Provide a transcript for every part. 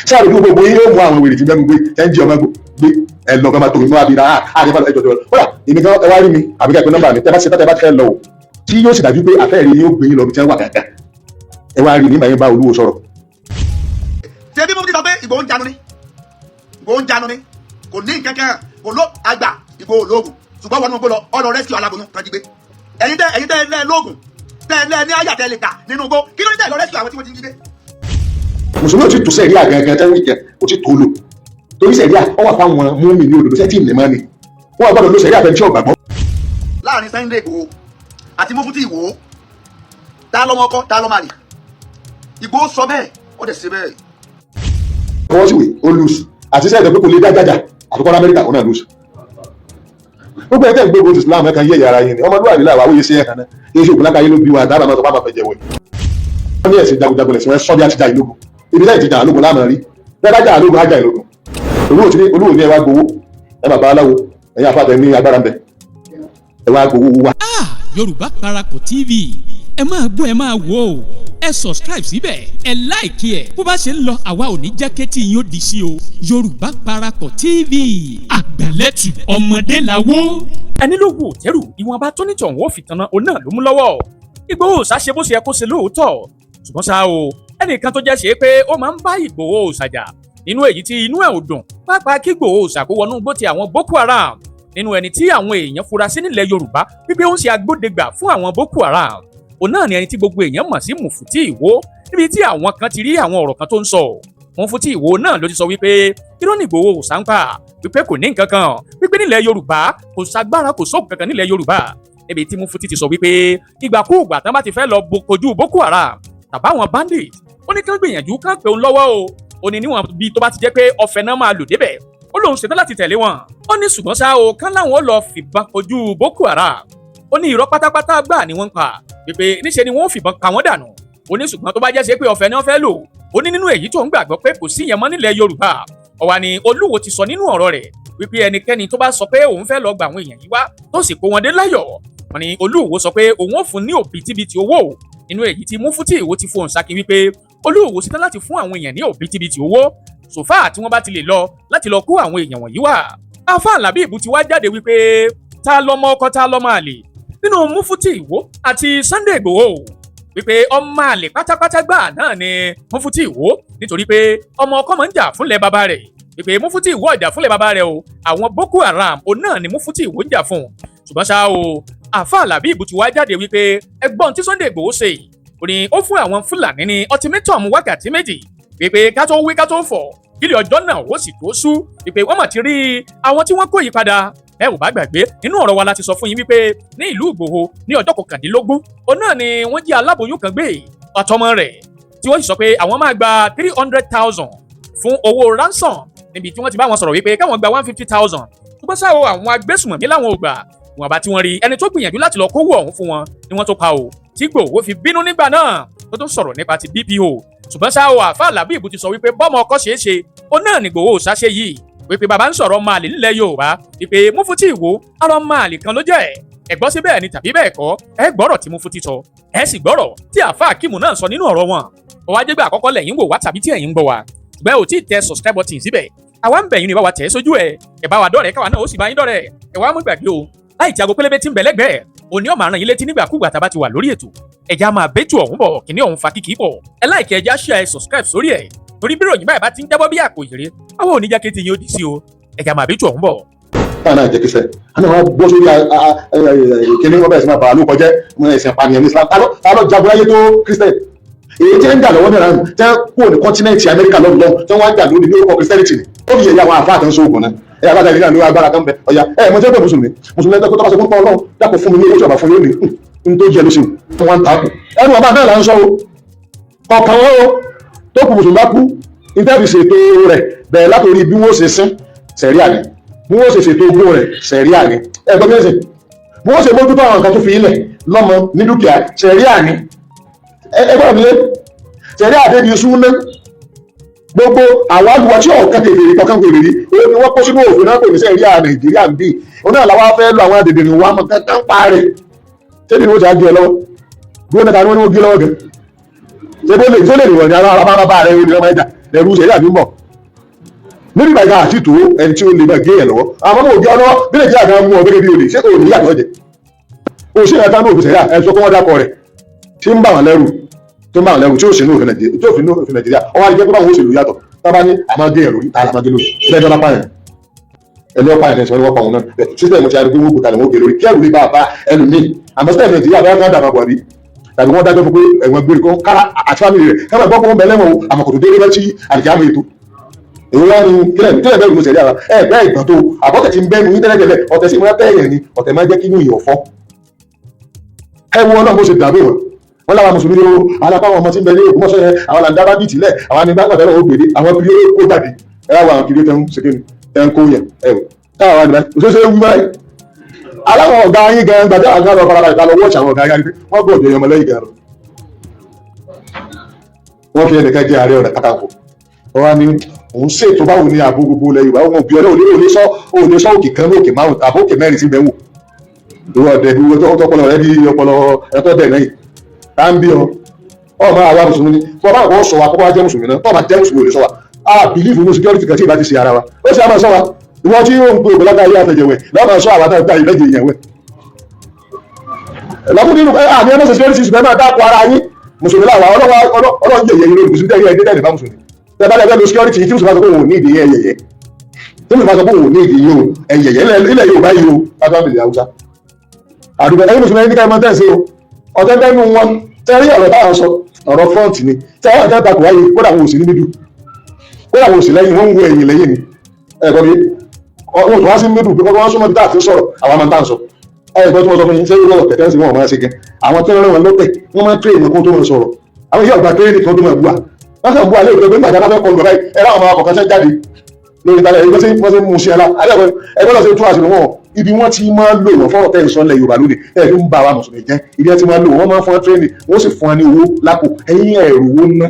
sáà lójú gbogbo yín yóò mú àwọn wèrè tí bẹ́ẹ̀ gbé ẹ̀ ń jí ọmọ gbé ẹ lọ fẹ́ máa tó inú abira àdébà ẹjọ́ tó lọ kódà èmi kan ẹ wá rí mi àbí ká ìpín nọ́mbà mi tẹ́ bá fẹ́ lọ o tí yóò sì dájú pé àfẹ́rí yóò gbé yín lọ bí tí wọ́n wà gàgà ẹ wá rí mi màá yín bá Olúwo sọ̀rọ̀. ṣé bí mo ti sọ pé Ìgbòho ń janu ni kò ní kankan kò ló àgbà Ìgbòho lóògùn ṣùgbọ́n wọn ni mo gbọ́ lọ ọ̀nà rescue aláboyún kan jí gbé ẹ̀yin tẹ́ ẹ lóògùn tẹ́ ẹ ní àyà tẹ́ ẹ lè kà nínú igbó kí ló ní tẹ́ ẹ lọ rescue àwọn tí wọ́n ti ń jí gbé. mùsùlùmí ò ti tò sẹ́ẹ̀rí àgàgà tẹ́wọ́ ìjẹ kò ti tó lò torí sẹ́ẹ̀rí ọwọ́ àpáwọn mú mi ní òdòdó sẹ́ẹ̀tì ìnìmọ́ ni wọ́n gbọ́dọ̀ ló sẹ́ẹ̀rí àfẹ́ntí ọ̀gbàgbọ́. láàrin Sunday Ìgbòho àti Mufti Ìwòho ta lọ́mọ ọkọ ta lọ́mọ àlè Ìgbòho sọ bẹ́ẹ̀ ó dẹ̀ ṣe bẹ́ẹ̀. ọwọ́ sì wé ó lùsù àti sẹ́ẹ̀dẹ̀ pé kò lè dájájà àtúkọ́ Amẹ́ríkà ó náà lùsù. gbogbo ẹ̀kẹ́ ìgbógun ti Islam ẹ̀kan yẹ̀yẹ̀ ara yìí ni ọmọlúwàbí làwọn àwòye sí ẹ̀kan náà kí ṣe òkúlákà yìí ló bí wa dábà máa sọ fáwọn afẹ́jẹ̀ wẹ̀. wọ́n ní ẹ̀sìn jagunjagun lẹ̀sìn wọn sọ́ bí a ti jà ìlógun ibi láì ti jà àlógun láàmú rí bẹ́ẹ̀ bá jà àlógun á jà ìlógun Olúwo ní ẹ wá gbowó ẹ bàbá aláwo ẹ̀yin àfàtẹ ní agbára ń bẹ ẹ wá gbowó wa. Yorùbá Parapọ̀ TV ẹ máa gbọ́ ẹ máa wò ó ẹ subscribe síbẹ̀ ẹ láìkí ẹ̀ bó bá ṣe ń lọ àwa ò ní jẹ́ kétí yín ó di sí o Yorùbá Parapọ̀ TV àgbàlẹ́tù ọmọdé làwọ̀. ẹni ló wò tẹ́rù ìwọ̀nba tó nítọ̀ wọ́n fi tanná òun náà ló mú lọ́wọ́ Ìgbòho ṣàṣe bó ṣe yẹ kó ṣe lóòótọ́ ṣùgbọ́n ṣá o ẹnìkan tó jẹ́ ṣe pé ó máa ń bá Ìgbòho ṣàjà nínú èyí tí inú ẹ̀ ò dùn pàápàá kí Ìgbòho ṣàkówọnú gbó ti àwọn Boko Haram nínú ẹni tí àwọn èèyàn fura sí nílẹ̀ Yorùbá wípé ó ń ṣe agbódegbà fún àwọn Boko Haram òun náà ni ẹni tí gbogbo èèyàn mọ̀ sí Mufti Ìwó níbi tí àwọn kan ti rí àwọn ọ̀rọ̀ kan tó ń sọ Mufti Ìwó náà ló ti sọ wípé irọ́ ni Ìgbòho ò sáńpà wípé kò ní nǹkan kan wípé nílẹ̀ Yorùbá kò sagbára kò sóògùn kankan nílẹ̀ Yorùbá níbi tí Mufti ti sọ wípé ìgbàkúùgbà tán bá ti fẹ́ lọ kojú Boko Haram tàbáwọn bandit ó ní kí wọ́n gbìyànjú kán pé òun lọ́wọ́ o ó ní níwọ̀n bí tó bá ti jẹ́ pé ọ̀fẹ́ náà máa lò débẹ̀ ó lóun ṣetán láti tẹ̀lé wọn ó ní ṣùgbọ́n ṣá o kán láwọn ó lọ fìbọn kojú Boko Haram ó ní irọ́ pátápátá gbà ni wọ́n ń pa pé níṣe ni wọ́n fìbọn pa wọ́n dànù ó ní ṣùgbọ́n tó bá jẹ́ ṣe pé ọ̀fẹ́ náà fẹ́ lò ó ní nínú èyí tó ń gbàgbọ́ pé kò sí yẹn mọ́ nílẹ̀ Yorùbá ọ̀wà ni Olúwo ti sọ nínú ọ̀rọ̀ rẹ̀ wípé ẹnikẹ́ni tó bá sọ pé òun fẹ́ lọ gba àwọn èèyàn yìí wá tó sì kó wọn dé láyọ̀ wọ́n ní Olúwo sọ pé òun ò fún ní òbítíbitì owó nínú èyí tí Mufti Ìwó ti fohùn ṣákí wípé Olúwo ṣetán láti fún àwọn èèyàn ní òbítíbitì owó sòfà tí wọ́n bá ti lè lọ kó àwọn èèyàn wọ̀nyí wá. Alfa Labeeb ti wá jáde wípé ta lọmọ ọkọ ta lọmọ àlè nínú Mufti Ìwó àti Sunday Ìgbòho wípé ọmọ àlè pátápátá gbà náà ni Mufti Ìwó nítorí pé ọmọ ọkọ máa ń jà fúnlẹ̀ bàbá rẹ̀ wípé Mufti Ìwó ọjà fúnlẹ̀ bàbá rẹ̀ o àwọn Boko Haram òun náà ni Mufti Ìwó ń jà fún ṣùgbọ́n ṣá o Alfa Labeeb ti wá jáde wípé ẹgbọ́n tí Sunday Ìgbòho ṣe ó ní ó fún àwọn Fúlàní ní ultimatum wákàtí méjì wípé ká tó wí ká tó fọ̀ kílì ọjọ́ náà ó sì tó sú wípé wọ́n mà ti rí àwọn tí wọ́n kó yí padà ẹ ò bá gbàgbé nínú ọ̀rọ̀ wa la ti sọ fún yín wípé ní ìlú Ìgbòho ní ọjọ́ 19 òun náà ni wọ́n jí aláboyún kan gbé ọ̀tọ́mọ rẹ̀ tí wọ́n sì sọ pé àwọn máa gba 300,000 fún owó ransom níbi tí wọ́n ti bá wọn sọ̀rọ̀ wípé káwọn gba 150,000 ṣùgbọ́n sáà àwọn agbésùmọ̀mí láwọn ò gbà wọn bá tí wọ́n rí ẹni tó gbìyànjú láti lọ kówó ọ̀hún fún wọn ni wọ́n tó pa o tí Ìgbòho fi bínú nígbà náà tó tó sọ̀rọ̀ nípa ti BPO ṣùgbọ́n ṣá o Alfa Labeeb ti sọ wípé bọ́mọ ọkọ ṣeé ṣe ó náà ní Ìgbòho ṣàṣe yìí wípé bàbá ń sọ̀rọ̀ máàlì nílẹ̀ Yorùbá wípé Mufti Ìwó arọ máàlì kan ló jẹ́ ẹ gbọ́ sí bẹ́ẹ̀ ni tàbí bẹ́ẹ̀ kọ́ ẹ gbọ́rọ̀ tí Mufti sọ ẹ sì gbọ́rọ̀ tí Alfa Hakeem náà sọ nínú ọ̀rọ̀ wọn ó wá jẹ́gbẹ́ àkọ́kọ́ lẹ́yìn wò wá tàbí tí ẹ̀yin ń gbọ́ wa ṣùgbọ́n ò tí ì tẹ subscribe button síbẹ̀ àwa ń bẹ̀ yín ni bá wa tẹ̀ sójú ẹ bá wa dọ́rẹ̀ẹ́ káwa náà ó sì bá yín dọ́rẹ̀ẹ́ ẹ wá mú gbàgbé o láì tí aago pélébé tí ń bẹ lẹ́gbẹ̀ẹ́ òní ọmọ àrùn yín létí nígbàkúgbà tá a bá ti wà lórí ètò ẹja máa bẹ́tù ọ̀hún bọ̀ kíní ọ̀hún fa kíkì pọ̀ ẹ láìkí ẹja share ẹ subscribe sórí ẹ̀ torí bí ròyìn báyìí bá ti ń jábọ́ bí àpò ìrè àwọn ò ní jẹ́ kété yín ó di sí o ẹja máa bẹ́tù ọ̀hún bọ̀. táwọn náà jẹ kíṣẹ àná wọn gbọ́ sórí kíní wọn bẹ̀rẹ̀ sí máa bà á ló kọjá wọn ẹ̀sìn apànìyàn ní Islam ta ló jagun láyé tó Christian èyí tí ń jà lọ́wọ́ náà tí wọ́n kúrò ní kọ́ńtínẹ́ẹ̀tì Amẹ́ríkà lọ́dún tí wọ́n wá jà lórí ní orúkọ Christianity ni ó fi yẹ̀yẹ́ àwọn àfáà tó ń sóògùn náà ẹ alága ìlú àlọ́ agbára kan bẹ ọ̀yà ẹ mo jẹ́ pé mùsùlùmí ẹgbẹ́ tó bá sọ fún Ọlọ́run dákun fún mi ní ojú ọ̀bà fún yóò ní n tó jẹ lóṣù wọn ta kù ẹnu ọba náà là ń sọ o kọ̀ọ̀kan wọn o tó kù mùsùlùmí bá kú ìtẹ́bí ṣètò rẹ̀ bẹ̀rẹ̀ látòrí bí wọ́n ṣe sín sẹ̀ríà ni bí wọ́n ṣe ṣètò ogún rẹ̀ sẹ̀ríà ni ẹgbẹ́ mẹ́sìn bí wọ́n ṣe mójútó àwọn nǹkan tó fi ilẹ̀ lọ́mọ ní dúkìá sẹ̀ríà ni ẹgbẹ́ mi lé sẹ̀ríà débi súnmọ́ gbogbo àwọn àlùwà tí ọ̀kan kèfèrè kankan kèfèrè ó ní wọ́n kó sínú òfin náà kò ní sẹ́ríà Nàìjíríà ń bì ó náà làwọn afẹ́ lọ àwọn àdèdè wa mọ̀ kankan parí tẹ́lẹ̀ ní wọ́n ti á gé ọ lọ́wọ́ bí wọ́n náà ta ni wọ́n ní wọ́n gé lọ́wọ́ gan ṣé bó lè wọ̀ ní ara bá rẹ̀ ó ní ọmọ ẹ̀dá lẹ́rú ṣẹlẹ̀ àbí mọ̀ níbi ìgbà ìgbà àti tó ẹni tí ó lè máa gé ẹ̀ lọ́wọ́ àwọn ọmọ òbí ọlọ́wọ́ bí nàìjíríà kan mú ọ gẹ́gẹ́ bí olè ṣé kò ní yàtọ̀ jẹ o ṣe ìyàtọ̀ ní òfin ṣẹlẹ̀ ẹ sọ pé wọ́n dákọ̀ rẹ̀ tí ń bà wọ́n lẹ́rù tó ń bà wọ́n lẹ́rù tí ó sì ní òfin nàìjíríà ọwọ́ àdìjẹ́ pé báwọn òṣèlú yàtọ̀ tábà ní àmọ́ gé ẹ̀ lórí tá a máa gé lórí lẹ́jọ́ lápá yẹn ẹni ọ̀pá yẹn sọ ni wọ́n pa òun náà sísẹ̀ mo ti àdúgbò wọ́n gbòkàlẹ̀ wọ́n gé lórí kí ẹ̀rù ní bá a bá ẹlòmíì àmọ́ sísẹ̀ nàìjíríà bá yàtọ̀ dàgbà bọ̀ tàbí wọ́n dájọ́ fún pé ẹ̀wọ̀n gbére kan kára àti fámìlì rẹ̀ kára gbọ́ pé wọ́n bẹ lẹ́wọ̀n o àmọ́ kò tó dé lébẹ́ tí àdìjáàmù ètò èyí wá ní kílẹ̀ bẹ́ẹ̀ ló ṣẹlẹ̀ ara ẹ̀ bẹ́ẹ̀ ìgbọ̀n tó àbọ̀tẹ̀ ti ń bẹ́ẹ̀ ní íńtánẹ́ẹ̀tì tẹ́lẹ̀ ọ̀tẹ̀ sí múra tẹ́yẹ̀ ni ọ̀tẹ̀ máa jẹ́ kí inú ìyọ̀ fọ́ ẹ wo ọlọ́run bó ṣe dàbí wọn láwọn mùsùlùmí o alápáwọn ọmọ tí ń bẹ ní Ògbómọ̀ṣọ́ yẹn àwọn làǹdà bá bìtì lẹ̀ àwọn anigbàgbà lọ́wọ́ gbèdé àwọn kiri ó gbàdé ẹ wá àwọn kiri tẹ́ ń ṣe kéde tẹ́ ń kó yẹn ẹ wò táwọn àgbà òṣèṣe wú báyìí aláwọ̀ ọ̀gá yín gan gbàdé àwọn ọ̀gá ọ̀gá ìta lọ wọ́ọ̀ṣì àwọn ọ̀gá yín wọ́n gbọ́ ọ̀dọ̀ ọmọlẹ́yìn gan lọ wọ́n fi ẹnìkan jẹ́ Ààrẹ Ọ̀nà Kakanfò wọ́n wá ní òun ṣètò báwo ni ààbò gbogbo ilẹ̀ Yorùbá wọn bí ọdẹ òní sọ òkè kan ní òkè márùn àbó òkè mẹ́rin sí bẹ́wò ìwọ ọ̀dẹ̀ bí wọ́n tọpọlọ rẹ bí ọpọlọ ẹ̀tọ́ dẹ̀ lẹ́yìn tá ń bí ọmọ àwa mùsùlùmí fún ọba àwọn sọ wa kó wá jẹ́ mùsùlùmí náà tọ́ba jẹ́ mùsùlùmí ò lè sọ wa a bìlífù ní security kan tí ìbá ti ṣe ara wa ó sì á máa sọ wa ìwọ tí ó ń pe ògbólágbá ayé àfẹjẹwẹ lọ́wọ́ máa sọ àwọn àtàwọn ìgbà ìlẹ́jẹ̀ ìyẹn wẹ̀ lọ́kùnrin nínú àmì ẹ̀mọ́sẹ̀ security ṣùgbọ́n máa dákọ̀ ara yín mùsùlùmí làwọn ọlọ́run yẹ̀yẹ̀ yìí lórí mùsùlùmí tẹ́lẹ̀ ẹ̀dẹ́dẹ́ nìbá mùsùlùmí tẹ́lẹ̀ bá lẹ́gbẹ́ lo security tí mùsùlùmí sọ pé òun ní ìdí ẹ̀yẹ̀yẹ̀ tí mùsùlùmí sọ pé òun ní ìdí yìí o ẹ̀yẹ̀yẹ̀ ilẹ̀ Yorùbá yìí o látọ̀ ilẹ̀ Haúsá àdúgbò ẹ̀yìn mùsùlùmí ẹni káyọ̀ máa tẹ̀sí o ọ̀tẹ́tẹ́nu wọn tẹ́rí ọ̀rọ̀ táwọn sọ ọ̀rọ̀ front ni tẹ́wọ́n àti àtàkùn wáyé kódà wọn ò sí ní mídù kódà wọn ò sí lẹ́yìn wọ́n ń wo ẹ̀yìn lẹ́yìn ni ẹ̀kọ́ mi wọn tó wá sí mídù pé wọ́n súnmọ́ títà àti sọ̀rọ̀ àwọn máa ń tà ń sọ ẹ̀kọ́ tí wọ́n sọ fún yín sẹ́yìn lọ́wọ́ kẹ̀kẹ́ sí wọn máa ṣe gan àwọn tó ń rán wọn lọ́tẹ̀ wọ́n máa ń tírè ní kó tó máa sọ̀rọ̀ àwọn yóò gba tírè nìkan tó máa búwa wọ́n sọ búwa lẹ́yìn pé gbàgbà fẹ́ kọlu báyìí ẹ̀rọ àwọn ọkọ̀ kan ṣẹ́ jáde lórí ìtàlẹ̀ ẹgbẹ́ tí wọ́n ti mú sí ẹlá ẹgbẹ́ lọ sí tún àṣírí wọn ibi wọ́n ti máa ń lò wọ́n fọ́rọ̀ tẹ́ ìsọ́nlẹ̀ Yorùbá lónìí ẹ̀rí ń bá wa mùsùlùmí jẹ́ ibi wọ́n ti máa ń lò wọ́n máa ń fún wọn tírénì wọ́n sì fún wọn ní owó lápò ẹ̀yìn ẹ̀rù owó ná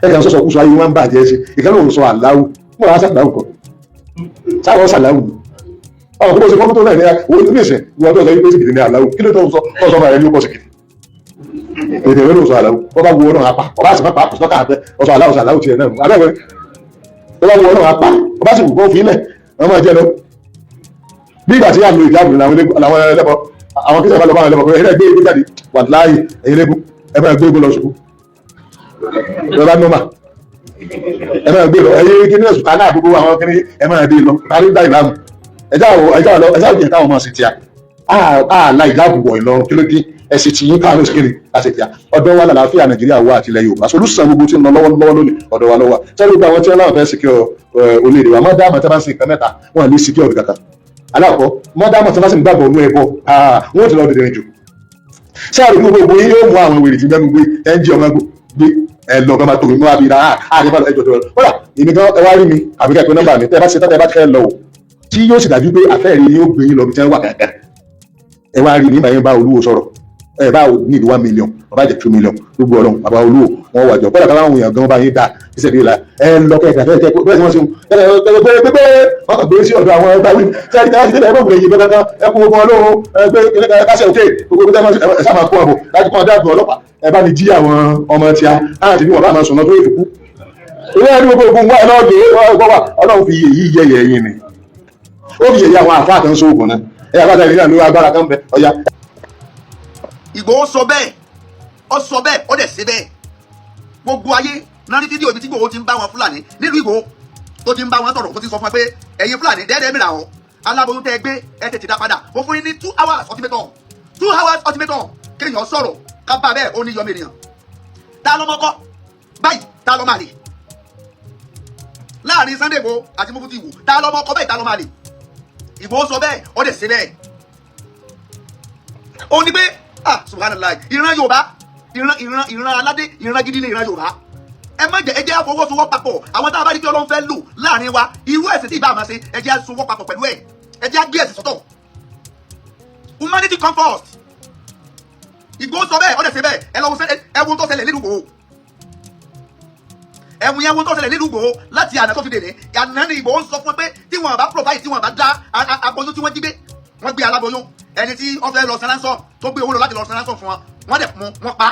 ẹ̀ka sọ̀sọ̀ kúso ayé wọn bàjẹ́ sí ìkànnì òun sọ aláwù wọ́n wá sàláwù kan sáwọn sàláwù ọ̀rọ̀ kó bó ṣe fọ́mọ́tò náà ní owó ní ìsìn ìwọ́n tó sọ yí pé sì kìdí ní aláwù kí ló tó sọ ọ̀sọ́ bá rẹ̀ ní ó pọ̀ sí kìdí èdè ìwé ló sọ aláwù wọ́n bá wo náà apá ọba sì má pa àpòsọ́ káàpẹ́ ọ̀sọ̀ aláwù sàláwù tiẹ̀ náà abẹ́wẹ́ wọ́n bá wo náà apá ọba sì wù kó fi ilẹ̀ wọ́n máa jẹ́ lọ bí ìgbà tí àmì ìjáàbù làwọn ẹlẹ́bọ àwọn kí sẹ́fà lọ bá àwọn ẹlẹ́bọ pé ẹ̀rẹ́ gbé egbò jáde wà láàyè ẹ̀yìn lẹ́bù ẹ̀fẹ́ gbé egbò lọ ṣùkú ẹ̀rọ nọ́mà ẹ̀fẹ́ gbé lọ ẹ̀yìn kí ní ẹ̀sùn ká náà gbogbo àwọn kí ní ẹ̀mọ́ ẹ̀dẹ́ lọ parí dá ìlànà ẹ̀já òjì táwọn máa sì tíya àlà ìjáàbù wọ̀ ìlọrun kí ló dé ẹ̀sìn tí yín káàánú síkiri àti tíya ọ̀dọ̀ wa làlàáfíà Nàìjíríà wà àti ilẹ̀ Yorùbá solúsàn gbogbo tí ń lọ lọ́wọ́lọ́wọ́ lónìí ọ̀dọ̀ wa lọ́wọ́ sẹ́ni gbogbo àwọn tí wọ́n láwọn fẹ́ síkí orílẹ̀-èdè wa mọ́ dáàmú tí wọ́n bá ń sin nǹkan mẹ́ta wọ́n ní síkí ọ̀dọ̀ kankan alákọ̀ọ́ mọ́dámọ̀ tí wọ́n sì ń gbàgbọ́ ọ̀nà ẹ̀bọ wọ́n ti lọ dẹ̀dẹ̀ jù sáàrù gbogbo yín yóò mú àwọn wèrè tí gbẹ́nu gbé ẹnjí ọmọ gbé ẹlọ ọmọ tó mú àbí ra àríwá ẹjọ́ tó rẹ̀ kódà èmi gan ẹ wá rí mi àbí kẹ́kọ̀ọ́ nọ́mbà mi tẹ́ bá ṣe tán tẹ́ bá fẹ́ lọ o tí yóò sì dájú pé àfẹ́rí yóò gbé yín lọ bí tí wọ́n wà kẹ̀kẹ́ ẹ wá rí mi ìgbà yẹn bá Olúwo sọ̀rọ̀ ẹ bá ní 1 million ọba jẹ 2 million gbogbo Ọlọ́run bàbá Olúwo wọn wà jọ kódà káwọn èèyàn gan bá yín dá iṣẹ́ ìdílé la ẹ lọ kẹkẹ bẹ́ẹ̀ tí wọ́n ṣe pé wọ́n kàn gbé sí ọ̀dọ̀ àwọn ẹgbẹ́ wí sẹ́yìn tí wọ́n ti tẹ́lẹ̀ ẹgbẹ́ ògbèyìn bẹ́ẹ̀ kankan ẹ kó gbogbo Ọlọ́run ẹgbẹ́ kásẹ̀ òkè gbogbo ẹ sábà kó àbọ̀ láti kọ́ dáàbò ọlọ́pàá ẹ bá ní jí àwọn ọmọ tí a láti bí wọn bá máa sùn lọ tó ìfikú ilé ẹni gbogbo ogun wa ọlọ́ọ̀dẹ Ọlọ́run fi yèyí yẹyẹ yín ni ó fi yèyí àwọn àfáà kan sóògùn náà ẹ àbáta ìrìn àlọ́ agbára kan bẹ ọya. Ìgbòho sọ bẹ́ẹ̀ ó sọ bẹ́ẹ̀ ó dẹ̀ ṣe bẹ́ẹ̀ gbogbo ayé náà ní fídíò ibi tí Ìgbòho ti ń bá wọn Fúlàní nílùú Ìgbòho tó ti ń bá wọn sọ̀rọ̀ tó ti sọ fún ẹ pé ẹ̀yin Fúlàní dẹ́ẹ̀dẹ́ mìíràn ọ̀ aláboyún tẹ́ ẹ gbé ẹ tètè dá padà ó fún yín ní 2 hours ultimatum 2 hours ultimatum kéèyàn sọ̀rọ̀ ká bá bẹ́ẹ̀ ó ní yọmọ ènìyàn ta lọ́mọ kọ́ báyìí ta lọ́mọ àlè láàrin Sunday Igboho àti Mufti Iwo ta lọ́mọ kọ́ báyìí ta lọ́mọ àlè Ìgbòho sọ bẹ́ẹ̀ ó dẹ̀ ṣe bẹ́ẹ̀ ó ní pé subhanallah ìran Yorùbá ìran aládé ìran gidi ní ìran Yorùbá ẹ má jẹ́ ẹ jẹ́ àfọwọ́sowọ́ papọ̀ àwọn tá a bá rí kí Ọlọ́run fẹ́ lò láàrin wa irú ẹ̀sìn tí ìbá máa ṣe ẹ jẹ́ àsowọ́ papọ̀ pẹ̀lú ẹ̀ ẹ jẹ́ àgbé ẹ̀sìn sọ́tọ̀ humanity come first Ìgbòho sọ bẹ́ẹ̀ ó dẹ̀ ṣe bẹ́ẹ̀ ẹ lọ́wọ́ ẹwọ́n tó ṣẹlẹ̀ nínú Ìgbòho ẹ̀wùn yẹn wọ́n tó ṣẹlẹ̀ nínú Ìgbòho láti àná tó fi dèdè àná ni Ìgbòho sọ fún ẹ pé tí wọ́n bá provide tí wọ́n bá dá aboyún tí wọ́n jí gbé wọ́n gbé aláboyún ẹni tí wọ́n fẹ́ lọ sẹ́lánsọ̀ tó gbé owó lọ láti lọ sẹ́lánsọ̀ fún wọn wọ́n dẹ̀ mú wọn pa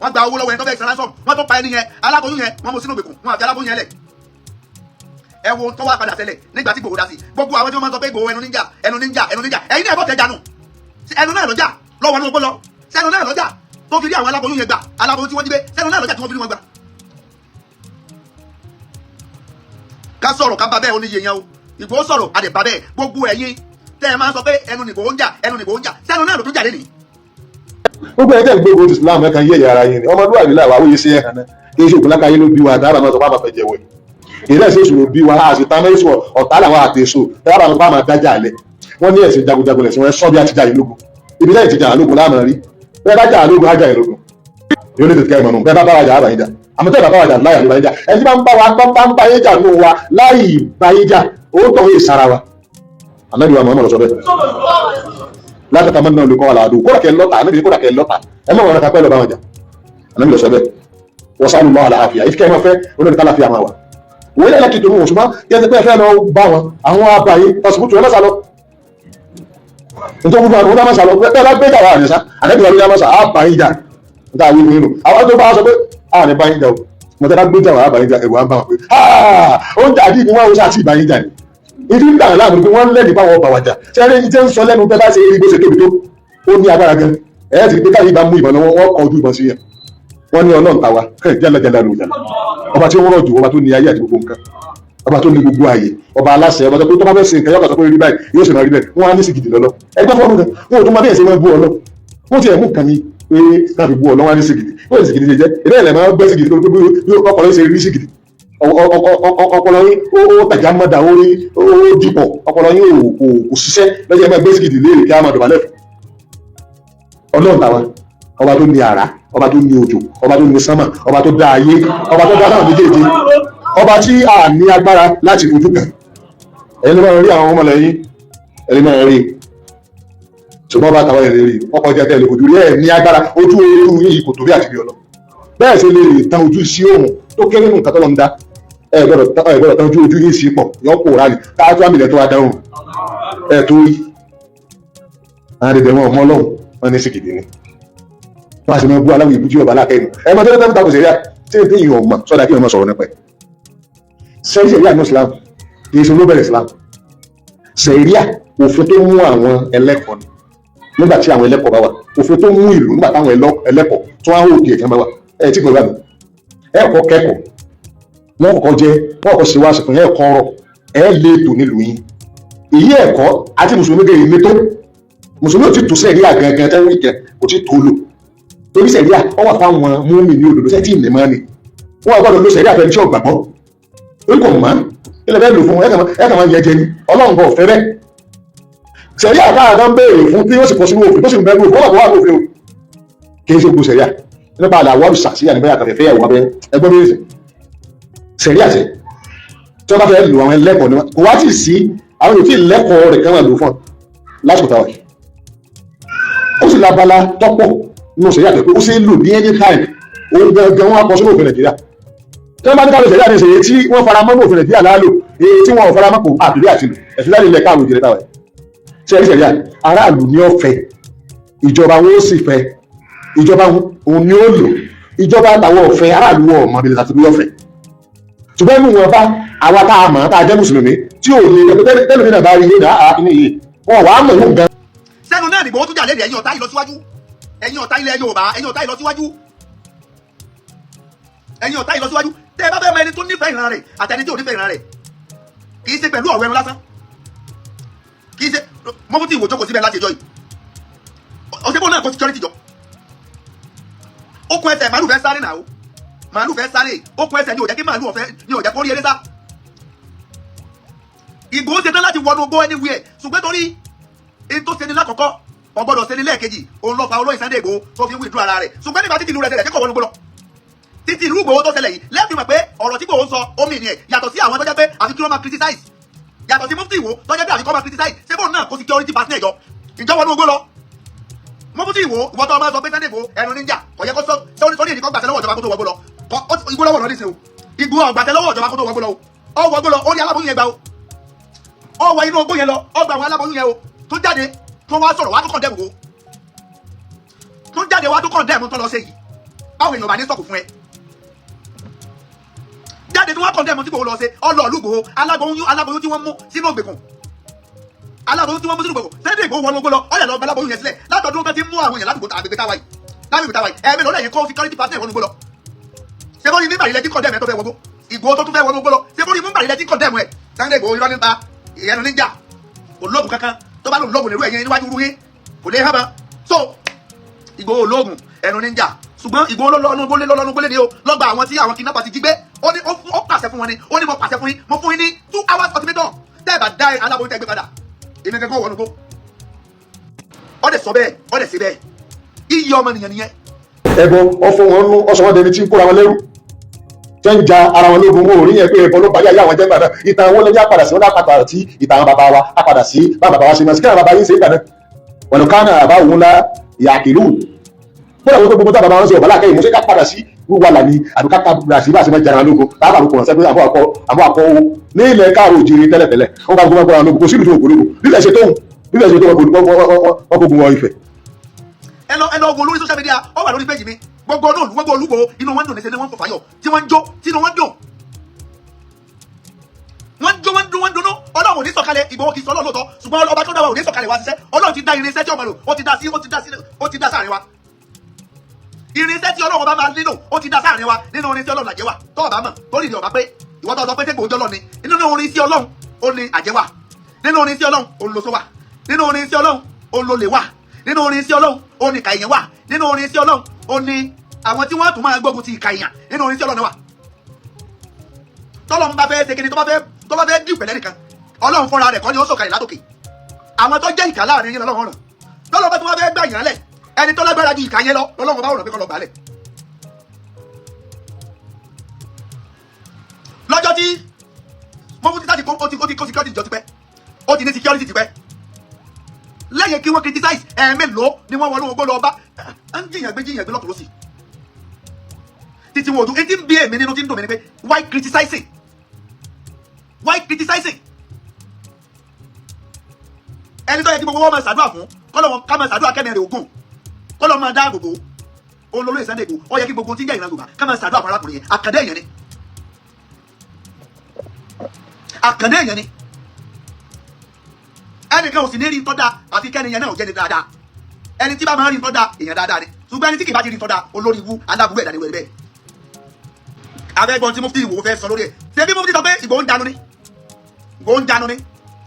wọ́n gba owó lọ́wọ́ ẹni tó fẹ́ san ransom wọ́n tó pa ẹni yẹn aláboyún yẹn wọ́n mú sínú ìgbèkùn wọ́n àfi aláboyún yẹn lẹ̀. ẹ wo tó wá padà tẹ́lẹ̀ nígbà tí Ìgbòho dá sí gbogbo àwọn tí wọ́n máa ń sọ pé Ìgbòho ẹnu níjà ẹ̀yin náà bọ́ tẹ̀ jánu ẹnu náà lọ́jà lọ́wọ́ ní ogbó lọ sẹ́nu náà lọ́jà tó fi rí àwọn aláboyún yẹn gbà aláboyún tí wọ́n jí gbé sẹ́nu náà lọ́jà tí wọ́n fi rí wọn gbà. ká sọ̀rọ̀ ká bá bẹ́ẹ̀ oníye yẹn o Ìgbòho sọ̀rọ̀ adẹ̀ bá bẹ́ẹ̀ gbogbo ẹ̀yin tẹ́ ẹ máa ń sọ pé ẹnu nìgbòho ń jà sẹ́nu náà ló tún jà lé nìí. gbogbo ẹ̀ tẹ́ ń gbogbo Islam ẹ̀kan yé ara yín ni ọmọlúwàbí làwọn àwòye sí ẹ̀hàn náà kí n ṣe òkú lákàáyé ló bí wa dábàá máa sọ fáwọn àfẹjẹ wẹ̀ ìrẹ́ ẹ̀sìn èṣù ló bí wa àti tamẹ́sù ọ̀tá làwọn àti èso dábàá máa máa dájà alẹ̀ wọ́n ní ẹ̀sìn jagunjagun lẹ̀sìn wọn sọ́ bí àtijà ìlógun ibi lẹ́yìn ti jà àlógun láàmú rí bẹ́ẹ̀ bá jà àlógun ájà ìlógun yóò lè tètè kẹ́ ìmọ̀nù bẹ́ẹ̀ bá bá wa jà àbàyíjà àmọ́ tẹ́ẹ̀ bá bá wa jà láyà ló bá yín jà ẹni tí bá ń bá yín jà nù wa láì bá yín jà ó tọ̀ wọ́n ìsara wa Ànábì wa Muhammad sọ bẹ́ẹ̀ látàkà mọ́ náà lè kọ́ wa làádùn kódà kẹ́ lọ́ta Ànábì kódà kẹ́ lọ́ta ẹ mọ̀ wọn kápẹ́ lọ bá wọn jà Ànábì lọ sọ bẹ́ẹ̀ wọ́n sálù lọ́wọ́ àlàáfíà ìfikẹ́ ẹ máa fẹ́ olórí kálàfíà máa wà wọ́n yẹ́ láti tòun òṣùmá yẹ́ ti pẹ́ fẹ́ lọ bá wọn àwọn abàyè ọ̀sùnkútù ẹ mọ́sà lọ nítorí gbogbo àwọn ọmọdé mọ́sà lọ pẹ́ bá gbé jà wà nìsá Ànábì lọ rí mọ́sà àbàyè jà níta àwọn ìwé nù àwọn tó bá sọ pé a ní báyìí jà o mọ̀tẹ́ bá gbé jà wà àbàyè jà ẹ̀rù à ń bá wọn pé ó ń jà dí ni wọ́n ó sàtì ìbàyè jà ni ìdí ń gbà láàmú pé wọ́n lẹ́nu báwọn ọba wàjà sẹ́rẹ́ ìjẹ́ ń sọ lẹ́nu bẹ́ẹ̀ bá ṣe eré bó ṣe tóbi tó ó ní agbára gan ẹ̀yẹ́ ti pé káyìí bá mú ìbọn lọ́wọ́ wọ́n kọ ojú ìbọn sí yẹn wọ́n ní Ọlọ́run tàwa jẹ́lẹ̀jẹ́lẹ̀ ló jẹ́lẹ̀ ọba tí ó wọ́rọ̀ jù ọba tó ní ayé àti gbogbo nǹkan ọba tó ní gbogbo ayé ọba aláṣẹ ọba tó pé tó bá fẹ́ ṣe nǹkan yọ̀kọ̀ sọ pé rí báyìí yóò sì máa rí bẹ́ẹ̀ wọ́n á ní sìgìdì lọ́lọ́ ẹgbẹ́ fọ́ọ̀mù kan wọ́n ò tún máa bẹ́ẹ̀ ṣe wọ́n bú ọlọ́ wọ́n ti ẹ̀ mú nǹkan ní pé náà fi bú ọlọ́ wọ́n á ní sìgìdì wọ́n ní sìgìdì ṣe jẹ́ ìbẹ́ ilẹ̀ máa gbẹ́ sìgìdì tó bí ọpọlọ ṣe rí sìgìdì ọpọlọ yín ó tàjà mọ́dà ó dìpọ̀ ọpọlọ yín kò ṣiṣẹ́ lọ́jọ́ ẹ máa gbé sìgìdì léèrè kí á máa dọ̀bálẹ̀ fún Ọlọ́run tàwa ọba tó ní àrá ọba tó ní òjò ọba tó ní sánmà ọba tó dá ayé ọba tó dá náà méjèèjì ọba tí a ní agbára láti fojú kan ẹni máa rí àwọn ọmọlẹ́yìn ẹni máa rí ṣùgbọ́n bá tàwọn èrè rí ọkọ̀ jẹ́ tẹ́lẹ̀ ojú rí ẹ̀ ní agbára ojú ojú yìí kò tó bí àti bí ọlọ bẹ́ẹ̀ sì lè tan ojú sí òun tó kéré nù nǹkan tó lọ ń dá ẹ gbọ́dọ̀ tan ojú yìí sí pọ̀ yọ kó rà ní káàtó àmì ilẹ̀ tó wá dáhùn ẹ tó rí àwọn àdèdè wọn ọmọ Ọlọ́run wọn ní sìkìdì ni wọ́n á sì máa bú aláwọ̀ ìbújú ọba alákẹ́ inú ẹmọ tó lẹ́tọ́ tako sẹ̀ríà tí èdè yìí ọmọ sọ́dá kí ọmọ sọ̀rọ̀ nípa ẹ̀ sẹ̀ríà ní Islam kì í ṣe olóbẹ̀rẹ̀ Islam sẹ̀ríà òfin tó mú àwọn ẹlẹ́kọ̀ọ́ ni nígbà tí àwọn ẹlẹ́kọ̀ọ́ bá wà òfin tó mú ìlú nígbà táwọn ẹlẹ́kọ̀ọ́ tó wá òkè ẹ̀kan bá wà ẹ̀ tí kò gbà mí ẹ̀kọ́ kẹ́kọ̀ọ́ wọ́n kọ́kọ́ jẹ́ wọ́n kọ́ ṣe wá ṣe fún ẹ̀kọ́ ọ̀rọ̀ ẹ̀ lè tò nílùú yín èyí ẹ̀kọ́ àti mùsùlùmí gẹ̀ ìlé tó mùsùlùmí ò ti tò sẹ̀ríà gangan tẹ́wọ́ ìkẹ́ kò ti tó lò torí sẹ̀ríà wọ́n wà fáwọn múmi ní òdòdó sẹ́tì ìlẹ̀ máa ní wọ́n wà gbọ́dọ̀ ló sẹ̀ríà fẹ́ni tí ó gbàgbọ́ orí kò mọ́ ilẹ̀ bẹ́ẹ̀ lò fún ẹ̀kà máa yẹ jẹ ní Ọlọ́run bọ̀ fẹ́ bẹ́ẹ̀ sẹ̀ríà káàkiri ń béèrè fún tí ó sì kọ sínú òfin tó sì ń bẹ́ẹ̀ lò fún wà lófin o kì í ṣe gbogbo sẹ̀ríà nípa àlàwọ̀ àrùsà sí àníbẹ̀yà kàfẹ́fẹ́ ẹ̀wọ̀ abẹ́ ẹgbọ́n méjì sẹ̀ríà sẹ̀ tí wọ́n bá fẹ́ lò àwọn ẹlẹ́kọ̀ọ́ ni wọ́n kò wá tì sí àwọn ètò ìlẹ́kọ̀ọ́ rẹ̀ kan wà lò fún lásìkò táwọn ó sì lábala tọ́pọ̀ nínú sẹ̀ríà pé ó ṣe é lò ní anytime òun gangan wọn akọ sínú òfin Nàìjíríà tí wọ́n bá ní káàlù sẹ̀ríà ní ìṣẹ̀yẹ tí wọ́n fara mọ́ ní òfin Nàìjíríà láàlò èyí tí wọ́n fara mọ́ kò àbílí àti lò ẹ̀sìn láti ilẹ̀ káàlù ìjìnlẹ̀ táwọn sẹ̀ríà aráàlú ní ọ̀fẹ́ ìjọba wọn ó sì fẹ́ ìjọba òun ni ó lò ìjọba àtàwọn ọ̀fẹ́ aráàlú ọmọ abilẹ̀ àti bí ọ̀fẹ́ ṣùgbọ́n inú wọn bá àwa tá a mọ̀ tá a jẹ́ mùsùlùmí tí ò ní tẹ́lifí náà bá rí yé dáa ní iye wọn wàá mọ̀ ìhùn gan. sẹ́nu náà nìgbò ó tún jà lédè ẹ̀yin ọ̀tá ìlọsíwájú ẹ̀yin ọ̀tá ilẹ̀ Yorùbá ẹ̀yin ọ̀tá ìlọsíwájú ẹ̀yin ọ̀tá ìlọsíwájú tẹ́ ẹ bá fẹ́ mọ ẹni tó nífẹ̀ẹ́ ìran rẹ̀ àtẹni tí ò nífẹ̀ẹ́ ìran rẹ̀ kì í ṣe pẹ̀lú ọ̀rọ̀ ẹnu lásán kì í ṣe mọ́fútì ìwò jókòó síbẹ̀ láti ẹjọ́ yìí ọ̀sẹ̀ náà kó security jọ okùn ẹsẹ̀ màálù fẹ́ sáré náà o màálù fẹ́ sáré okùn ẹsẹ̀ ni ò jẹ́ kí màálù ọ̀fẹ́ ni ò jẹ́ kó rí eré sá Ìgbòho ṣetán láti wọnú ogbó anywhere ṣùgbọ́n torí èyí tó ṣeni lákọ̀ọ́kọ́ ọgbọ́dọ̀ ṣeni lẹ́ẹ̀kejì òun lọ́ọ́ fa olóyìn Sunday Ìgbòho tó fi withdraw ara rẹ̀ ṣùgbọ́n nígbà títí ìlú rẹ̀ ṣẹlẹ̀ kíkọ̀ wọnú gbó lọ títí ìlú Ìgbòho tó ṣẹlẹ̀ yìí lẹ́ẹ̀fì mọ̀ pé ọ̀rọ̀ tí Ìgbòho sọ omi ni ẹ̀ yàtọ̀ sí àwọn tó jẹ́ pé àfi kí wọ́n máa criticize yàtọ̀ sí Mufti Ìwò tó jẹ́ pé àfi kí wọ́n máa criticize ṣé bóun náà kó security pass náà ìjọ wọnú ogbó lọ Mufti Ìwò ìwọ tó máa sọ pé Sunday Ìgbòho ẹnu níjà ọ̀yẹ́ kó sórí ìdíkọ́ gbàtẹ́ lọ́wọ́ ìjọba kó tó wọgbó lọ Ìgbòho lọ́wọ́ lọ́dí sí o Ìgbòho gbàtẹ́ lọ́wọ́ ìjọba kó tó wọgbó lọ ó wọgbó lọ ó ní aláboyún yẹn gbà o ó wọ inú ogbó yẹn lọ ó gba àwọn aláboyún yẹn o tó jáde tó wá sọ̀rọ̀ wá tó kàn dẹ́mu o tó jáde wá tó kàn dẹ́mu tó lọ sí yìí báwo èèyàn bá ní sọ̀kù fún ẹ jáde tí wọ́n kọ́ dẹ́mu tí kò lọ ṣe ọlọ́ọ̀lùgbò aláboyún tí wọ́n mú sínú ìgbèkùn aláboyún tí wọ́n mú sínú ìgbèkùn Sunday Igboho wọnú gbó lọ ọ̀yà lọ aláboyún yẹn sílẹ̀ látọ̀dún kan ti mú àwọn èèyàn ládùúgbò àgbègbè táwa yìí ẹ̀mí lọ́lẹ̀ yìí kó security partner wọnú gbó lọ ṣé bó ni mímbàrí lẹ́tí kọ́ dẹ́mu ẹ̀ tó fẹ́ wọgbó Ìgbòho tó tún fẹ́ wọnú gbó lọ ṣé bó ni mímbàrí lẹ́tí kọ́ dẹ́mu ẹ̀ Sunday Igboho irọ́ nípa ìyẹnu níjà ológun kankan tó bá lò lógun nírú ẹ̀yẹn níwájú rú yín kò lè hábà so Ìgbòho ológun ẹnu níjà ṣùgbọ́n Ìgbòho lọ́lọ́nu gbólé ni o lọ́gbà àwọn tí àwọn kidnapper ti jí gbé ó ní ó pàṣẹ fún wọn ni ó ní mo pàṣẹ fún yín mo fún yín ní 2 hours ultimatum tẹ́ ẹ bá dá aláboyún tẹ́ gbé padà èmi kankan wọnú gbó ó dẹ̀ sọ bẹ́ẹ̀ ó dẹ̀ ṣe bẹ́ẹ̀ iye ọmọnìyàn nìyẹn. ẹbọ ọfọ wọn nú ọsọ wọn dẹni tí ń kóra wọn lẹ́rú tẹ́ ń ja ara wọn lógun wọn ò rí yẹn pé ẹbọ ló bá yá àwọn jẹ́ gbàdá ìtàn wọn lọ́jọ́ àpàdà sí wọn lápàdà tí ìtàn bàbá wa àpàdà sí bàbá wa ṣe mọ̀ sí kí àwọn bàbá yín ṣe é gbàdá wọn kàn náà àbá òun la yàkìlú bóyá wọn tó gbogbo tá bàbá wọn ṣe ọ̀bá láàkẹ́ ìmúṣẹ́ ká padà sí wíwà làní àbí ká padà sí bá a ṣe máa jara lógun láàbà lóko ọ̀sẹ̀ pé àbọ̀ àkọ́ owó ní ilẹ̀ káàró òjìrì tẹ́lẹ̀tẹ́lẹ̀ wọn ká gbogbo ọgbọ́n lógun kò sí ìlú tó ògbólógún nílẹ̀ ṣe tóun wọn gbogbo wọn Ifẹ̀. ẹ lọ ogun lórí social media ó wà lórí péjì mi gbogbo olúgbò inú wọn dùn ní sẹ́ni wọn kò fàyọ̀ tí wọ́n ń jó tínú wọn dùn wọ́n dùnnú Ọlọ́run ò ní sọ̀kalẹ̀ Ìgbòho kì í sọ Ọlọ́run lóòótọ́ ṣùgbọ́n ọba tó dá wa ò ní sọ̀kalẹ̀ wá ṣiṣẹ́ Ọlọ́run ti dá irinṣẹ́ tí ọmọ lò ó ti dá sáàrin wa irinṣẹ́ tí Ọlọ́run bá máa nílò ó ti dá sáàrin wa nínú irinṣẹ́ Ọlọ́run àjẹwà tó ọba mọ̀ tó rìnrìn ọba pé ìwọ tó sọ pé tẹ́gbòó jọlọ ni nínú irinṣẹ́ Ọlọ́run ó ní àjẹwà nínú irinṣẹ́ Ọlọ́run ó ń lo sówà nínú irinṣẹ́ Ọlọ́run ó ń lo lè wà nínú irinṣẹ́ Ọlọ́run ó ní kàìyàn wà nínú irinṣẹ́ Ọlọ́run ó ní àwọn tí wọ́n tún máa gbógun ti ìkàìyàn nínú irinṣẹ́ Ọlọ́run wà tọ́lọ́run bá fẹ́ ṣe kíni tó bá fẹ́ dì pẹ̀lẹ́ nìkan Ọlọ́run fúnra rẹ̀ kọ́ ni ó sọ̀kalẹ̀ látòkè àwọn tó jẹ́ ìkà láàrin yín lọ́lọ́run ràn tọ́lọ́run bá tún wá fẹ́ gbà yàn lẹ̀ ẹni tó lágbára ju ìkà yẹn lọ lọ́lọ́run bá wọ̀rọ̀ pé kọ́ lọ gbà lẹ̀. lọ́jọ́ tí mọ́fútí sáà ti kó security jọ tipẹ́ ó ti ní security tipẹ́ lẹ́yìn kí wọ́n criticize ẹ̀ẹ́mẹ́lòó ni wọ́n wọnú ogbó lọ bá ń jìyàn gbé lọ́kùnrin sí títí wọn ò dún etí ń bí èmi nínú tí ń dùn mí ni pé why criticizing ẹni tó yẹ kí gbogbo wọn máa ṣàdúrà fún kọ́lọ́ ká máa ṣàdúrà kẹ́mi rẹ̀ ògùn kọ́lọ́ máa dá gbogbo olólùfẹ́ Sunday Igboho ó yẹ kí gbogbo tí ń jẹ́ ìran Yorùbá ká máa ṣàdúrà fún arákùnrin yẹn àkàndé èèyàn ni ẹnìkan ò sì ní rí tọ́da àfi kẹ́ni yẹn náà ò jẹ́ ni dáadáa ẹni tí bá máa rí tọ́da èèyàn dáadáa ni ṣùgbọ́n ẹni tí kì bá ti rí tọ́da olórí ibú aláburú ẹ̀dá ni wẹ̀rẹ̀ bẹ́ẹ̀. abẹ́gbọ́n tí Mufti Igboho fẹ́ sọ lórí ẹ̀ ṣé bí Mufti sọ pé Igboho ń janu ni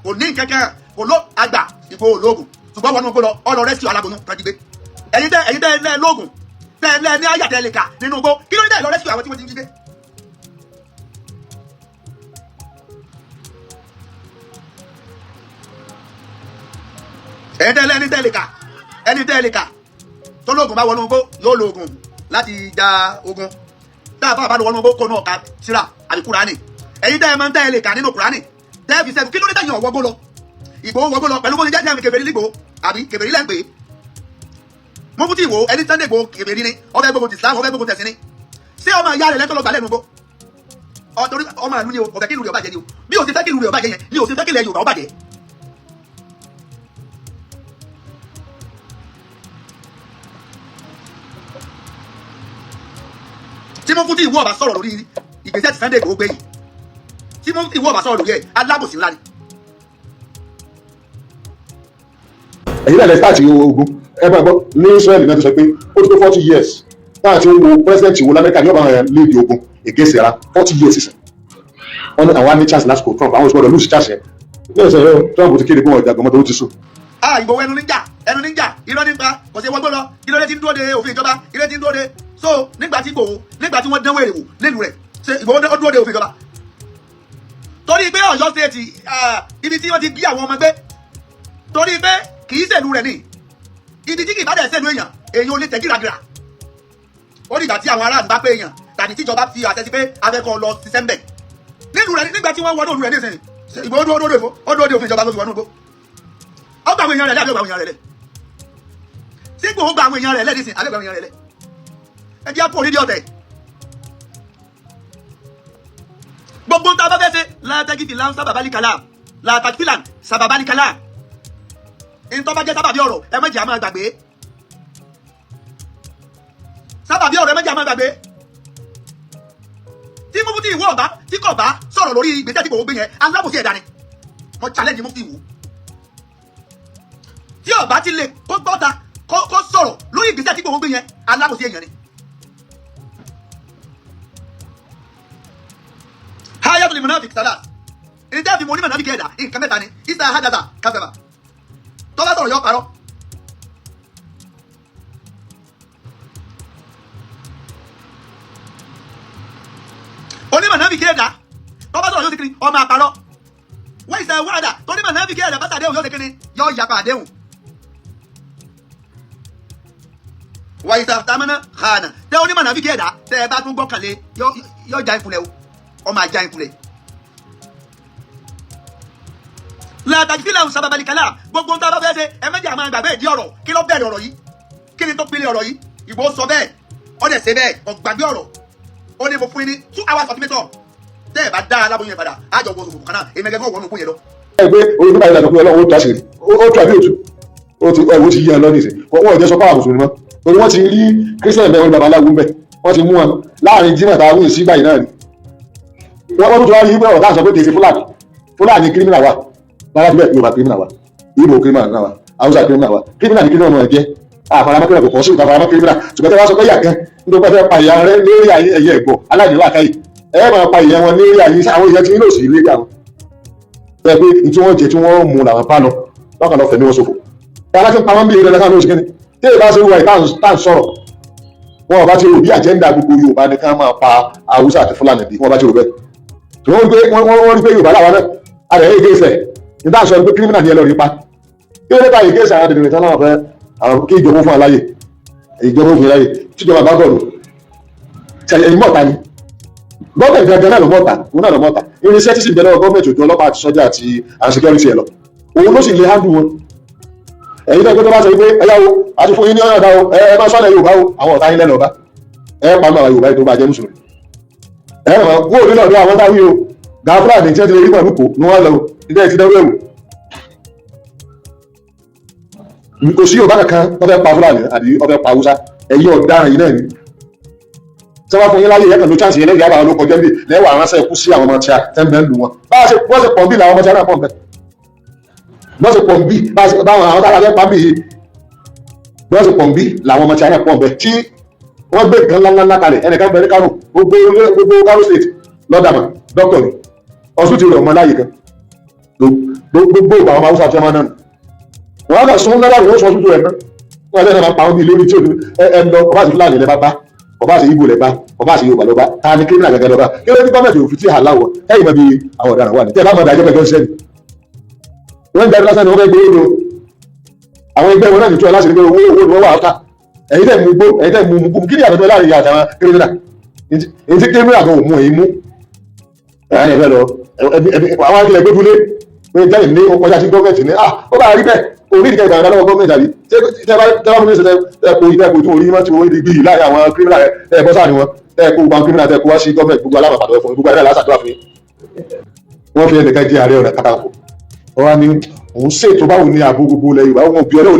kò ní kankan kò ló àgbà Igboho lóògùn ṣùgbọ́n wọn kò lọ ọlọ rẹ́síù aláboyún kan jí gbé ẹ̀yin tẹ́ ẹ lóògùn tẹ́ ẹ ní àyàtẹ́ lè kà nínú igbó kí ló dé lọ rẹ́síù àwọn tí wọ́n ti ń jí gbé. ẹni tẹ́ lè kà tó lóògùn bá wọnú igbó yóò lo oògùn láti ja ogun táàbà bá wọnú igbó kó náà ka síra àbí Kùránì ẹ̀yin tẹ́ ẹ máa ń tẹ́ lè kà nínú Kùránì tẹ́ fi sẹ́gun kí ló dé tẹ̀yìn ọ̀wọ́gbó lọ Ìgbòho wọgbó lọ pẹ̀lú bó ṣe jẹ́ àmì kèfèrí l'Ìgbòho àbí kèfèrí lẹ́ ń pè é Mufti Igboho ẹni Sunday Igboho kèfèrí ni ọbẹ̀ gbogbo ti Islam ọbẹ̀ gbogbo tẹ̀sí ni ṣé ọmọ ìyá rẹ̀ lẹ́tọ́ lọ gbà lẹ́nu gbó ọ̀tọ́rí ọmọ ìlú ni o ọ̀fẹ́ kí ìlú rẹ̀ ọbàjẹ́ ni o bí o ti fẹ́ kí ìlú rẹ̀ ọbàjẹ́ yẹn ni o ti fẹ́ kí ilẹ̀ Yorùbá ọbàjẹ́. tí Mufti Igboho bá sọ̀rọ̀ lórí ìgbésẹ̀ tí Sunday Igboho gbé yìí tí Mufti Igboho bá sọ̀rọ̀ lórí ẹ̀ alábòsí ńlá ni. ẹ̀yin náà lè start ogun ẹ máa gbọ́ ní Israel náà ti sọ pé ó ti tó 40 years táà tí ó wo president wo lamẹ́ríkà ní ọba lead ogun against Iran 40 years sísè wọ́n ní àwọn ní chance lásìkò Trump àwọn òṣùpọ̀ lose chance yẹn ní ẹ̀sẹ̀ yóò Trump ti kéde fún ọjà gbọmọdé ó ti sùn. Ìgbòho ẹnu níjà irọ́ nípa kò sí wọgbó lọ kí ló dé tí ń dúró de òfin ìjọba kí ló dé tí ń dúró de so nígbà tí wọ́n dánwó èrè wò nílùú rẹ̀ ṣe Ìgbòho dúró de òfin ìjọba torí pé Ọ̀yọ́ state ibi tí wọ́n ti bí àwọn ọmọ gbé torí pé kì í ṣèlú rẹ̀ ní ibi tí kì í bá dẹ̀ ṣèlú èèyàn ò lè tẹ̀ gíragíra ó dìgbà tí àwọn aráàlú bá pé èèyàn tàbí tíjọba fi àṣẹ sí pé abẹ́kọ̀ lọ sí sẹ́ńbẹ̀ nílùú rẹ̀ nígbà tí wọ́n wọ́n lóòlù rẹ̀ nísìnyí Ìgbòho dúró de òfin ìjọba lóṣù wọnú gbó ó gba àwọn èèyàn rẹ̀ lẹ́ àbí ó gba àwọn èèyàn rẹ̀ lẹ́ sí Ìgbòho gba àwọn èèyàn rẹ̀ lẹ́ nísìnyí àbí ó gba àwọn èèyàn rẹ̀ lẹ́ ẹ jẹ́ àpò onídìí ọ̀tẹ̀ gbogbo ń ta bá fẹ́ ṣe látàkìfìlà sábàbálì kàlá ìtọ́ bá jẹ́ sábàbí ọ̀rọ̀ ẹ má jẹ́ àmọ́ gbàgbé sábàbí àbí ọ̀rẹ́ méjì àmọ́ gbàgbé tí mufti ìwọ ọ̀bá tí kò bá sọ̀rọ̀ lórí ìgbésẹ̀ tí kò gbé yẹn alábòsí ẹ̀dá ni mo challenge mufti ìwọ tí ọ̀bá ti lè kó gbọ́ta kó sọ̀rọ̀ lórí ìgbésẹ̀ tí kò gbé yẹn alábòsí èèyàn ni. hayatul munafik salat ìdá fi mo ní mọ̀nàbí kẹ́ẹ̀dá nǹkan mẹ́ta ni isa hadasa kásẹ̀bà tọ́lá sọ̀rọ̀ yọ parọ́. onímọ̀nàbí kẹ́ẹ̀dá tọ́lá sọ̀rọ̀ yóò ti kiri ọmọ àparọ́ wọ́n ìsà wàdà tó ní mọ̀nàbí kẹ́ẹ̀dá bá sàdéhùn yóò ti kiri yọ ìyapa àdéhùn. wọ́n ìsà tamana khana tẹ́ onímọ̀nàbí kẹ́ẹ̀dá tẹ́ ẹ bá tún gbọ́kànlé yọ já ìfúnlẹ̀ o ọmọ àjà ìfúnlẹ̀. látàkìlẹ̀ ọ̀hún sábàbàlì kálá gbogbo nǹkan bá fẹ́ ṣe ẹ méjì àmọ́ àgbàgbé ìdí ọ̀rọ̀ kí ló bẹ̀rẹ̀ ọ̀rọ̀ yìí kí ni tó pilẹ̀ ọ̀rọ̀ yìí ìbò sọ bẹ́ẹ̀ ó dẹ̀ ṣe bẹ́ẹ̀ ọ̀gbàgbé ọ̀rọ̀ ó ní mo fún yín ní 2 hours ultimatum tẹ́ ẹ̀ bá dá aláboyún yẹn padà àjọ gbogbo òṣùpù kan náà èmi gẹ́gẹ́ wọnú òkú yẹn lọ. ẹ gbé orí nípa ìlànà pé ọlọ́run ó tó àṣírí ó tó àbí òtún ó ti yí ẹ lọ́nà ìsìn wọ́n jẹ́ sọ pé àwọn mùsùlùmí mọ́ torí wọ́n ti rí kírísítẹ̀nì bẹ́ẹ̀ wọ́n babaláwo ń bẹ̀ wọ́n ti mú wọn láàrin jimá tá a wúyè sí báyìí náà ni wọ́n tún wá rí pé ọ̀tá sọ pé kèsì fúlàní kírímìnà wa lára bẹ́ẹ̀ Yorùbá kírímìnà wa Ìgbò kírímìnà wa Haúsá kírímìnà wa kírímìnà ní kírímìnà ọmọ ẹ̀jẹ̀ àfaramọ́ kírímìnà kò kọ́ sí ìfaramọ́ kírímìnà ṣùgbọ́n tí wọ́n sọ pé yà kan nítorí pé fẹ́ pa ìyá rẹ lórí ẹ̀yẹ ẹ̀gbọ́ aláìníwá káyì ẹ máa pa ìyá wọn lórí ayé àwọn ìyá tí yín lò sí ilé àwọn bẹ́ẹ̀ pé tí wọ́n jẹ tí wọ́n mú làwọn bá lọ lọ́kàn lọ fẹ̀mí wọn ṣòfò aláṣẹ pa wọn bí ìrẹ̀lẹ̀ káwọn oṣù kínní tí èyí bá ṣe wúwa ìta ń sọ̀rọ̀ wọn bá ti rò bí àjẹ́ńdà gbogbo Yorùbá ní ká máa pa Haúsá àti Fúlàní bí wọn bá ti rò bẹ́ẹ̀ tí wọ́n rí pé Yorùbá làwọn náà àrẹ̀ èyí gẹ̀ẹ́sẹ̀ nígbà sọ pé kírímìnà ni ẹ lọ rí pa kí ló dé báyìí gẹ̀ẹ́sẹ̀ àwọn dèdèrè tán náà fẹ́ àwọn kí ìjọba fún aláyè ìjọba fún aláyè tíjọba bá bọ̀lù ẹ̀yìn mọ̀ta ni gọ́ọ̀mẹ̀ntì gangan náà ló mọ̀ta òun náà ló mọ̀ta irinṣẹ́ tí sì bẹ̀rẹ̀ gọ́ọ̀mẹ̀ntì òjò ọlọ́pàá àti sọ́jà àti àwọn security ẹ̀ lọ òun ló sì lè handle wọn ẹ̀yin náà gbọ́dọ̀ bá sọ pé ẹ̀yáwó àti fún yín ní ọ̀dà o ẹ máa sọ́nà Yorùbá o àwọn ọ̀tá yín lẹ́nu ọba ẹ pa àwọn Yorùbá yìí tó bá jẹ́ mùsùlùmí ẹ máa kó òní lọ́dọ̀ àwọn táwí o gàfúrà ní tí wọ́n ti lè rí pẹ̀lú kò ní wọ́n lọ ilé ti dẹ́rù ẹ̀wò kò sí Yorùbá kankan wọ́n fẹ́ pa Fúlàní àbí wọ́n fẹ́ pa Haúsá ẹ̀yin ọ̀daràn yìí náà ni tí wọ́n fún yín láyé ẹ̀kan ló chance yẹn lẹ́yìn àwọn olókọjọ́ bí lẹ́wọ̀ aránṣẹ́ ikú sí àwọn ọmọ tí a tẹ́ńbẹ́ ń lù wọn wọ́n ṣe pọ̀ bí làwọn ọmọ tí a náà pọ̀ bẹ́ẹ̀ wọ́n ṣe pọ̀ bí báwọn àwọn tára fẹ́ pa bí yìí wọ́n ṣe pọ̀ bí làwọn ọmọ tí a náà pọ̀ bẹ́ẹ̀ tí wọ́n gbé nǹkan ńláńlá kalẹ̀ ẹnìkan bẹ̀rẹ̀ Kánò gbogbo Kánò state lọ́dàmà dókítà ni ọ̀sùtì rẹ̀ ọmọ láyé kan gbogbo ìgbà àwọn Haúsá tí wọ́n máa náà wọ́n kà sún náírà wọ́n sọ ọ̀sùtì rẹ̀ náà wọ́n lẹ́nu máa pa wọn bí lórí tí ẹ lọ ọba àti Fúlàní lẹ́ bá ọba àti Ìgbò lẹ́ bá ọba àti Yorùbá lọ́ba ta ni kírímìnà gẹ́gẹ́ lọ́ba kí ló ní gọ́ọ̀mẹ̀ntì òfin tí àláwọ̀ ẹ̀yìn mọ̀ bí àwọn ọ̀daràn wà ní tẹ́ bá mọ̀ dájọ́ pẹ̀lú ṣẹ́ni wọ́n ń darí lásán ni wọ́n fẹ́ gbé lọ àwọn ẹgbẹ́ wọn náà ní tí wọ́n láti rí pé owó ni wọ́n wà áta ẹ̀yin tẹ̀ mú gbó ẹ̀yin tẹ̀ mú kí ni àbẹ̀tẹ̀ láàrin àtàwọn kírímìnà èyí tí kírímìnà kan ò mú èyí mú ẹ̀yìn ẹ̀fẹ́ lọ àwọn akílẹ̀ gbé dúlé pé jáde ní ọjà sí gọ́ọ̀mẹ̀ntì ní ó bá rí bẹ́ẹ̀ orí ìdíkẹ́ ìgbà lọ́wọ́ gọ́ọ̀mẹ̀ntì àbí tẹ́lá mú ní ṣe tẹ́kù ìtẹ́kù tó orí mọ́tò orí gbé yìí láàrin àwọn kírímìnà ẹ̀bọ́ sáà ni wọn tẹ́kù gbọ́n kírímìnà tẹ́kù wá sí gọ́ọ̀mẹ̀ntì gbogbo alábàpàdé fún gbogbo ẹ̀rẹ́ lásàdúrà fún wọn fi ẹnìkan jẹ́ Ààrẹ Ọ̀nà Kakanfò ọwọ́ ni òun ṣètò báwo ni ààbò gbogbo ilẹ̀ Yorùbá wọn bí ọlẹ́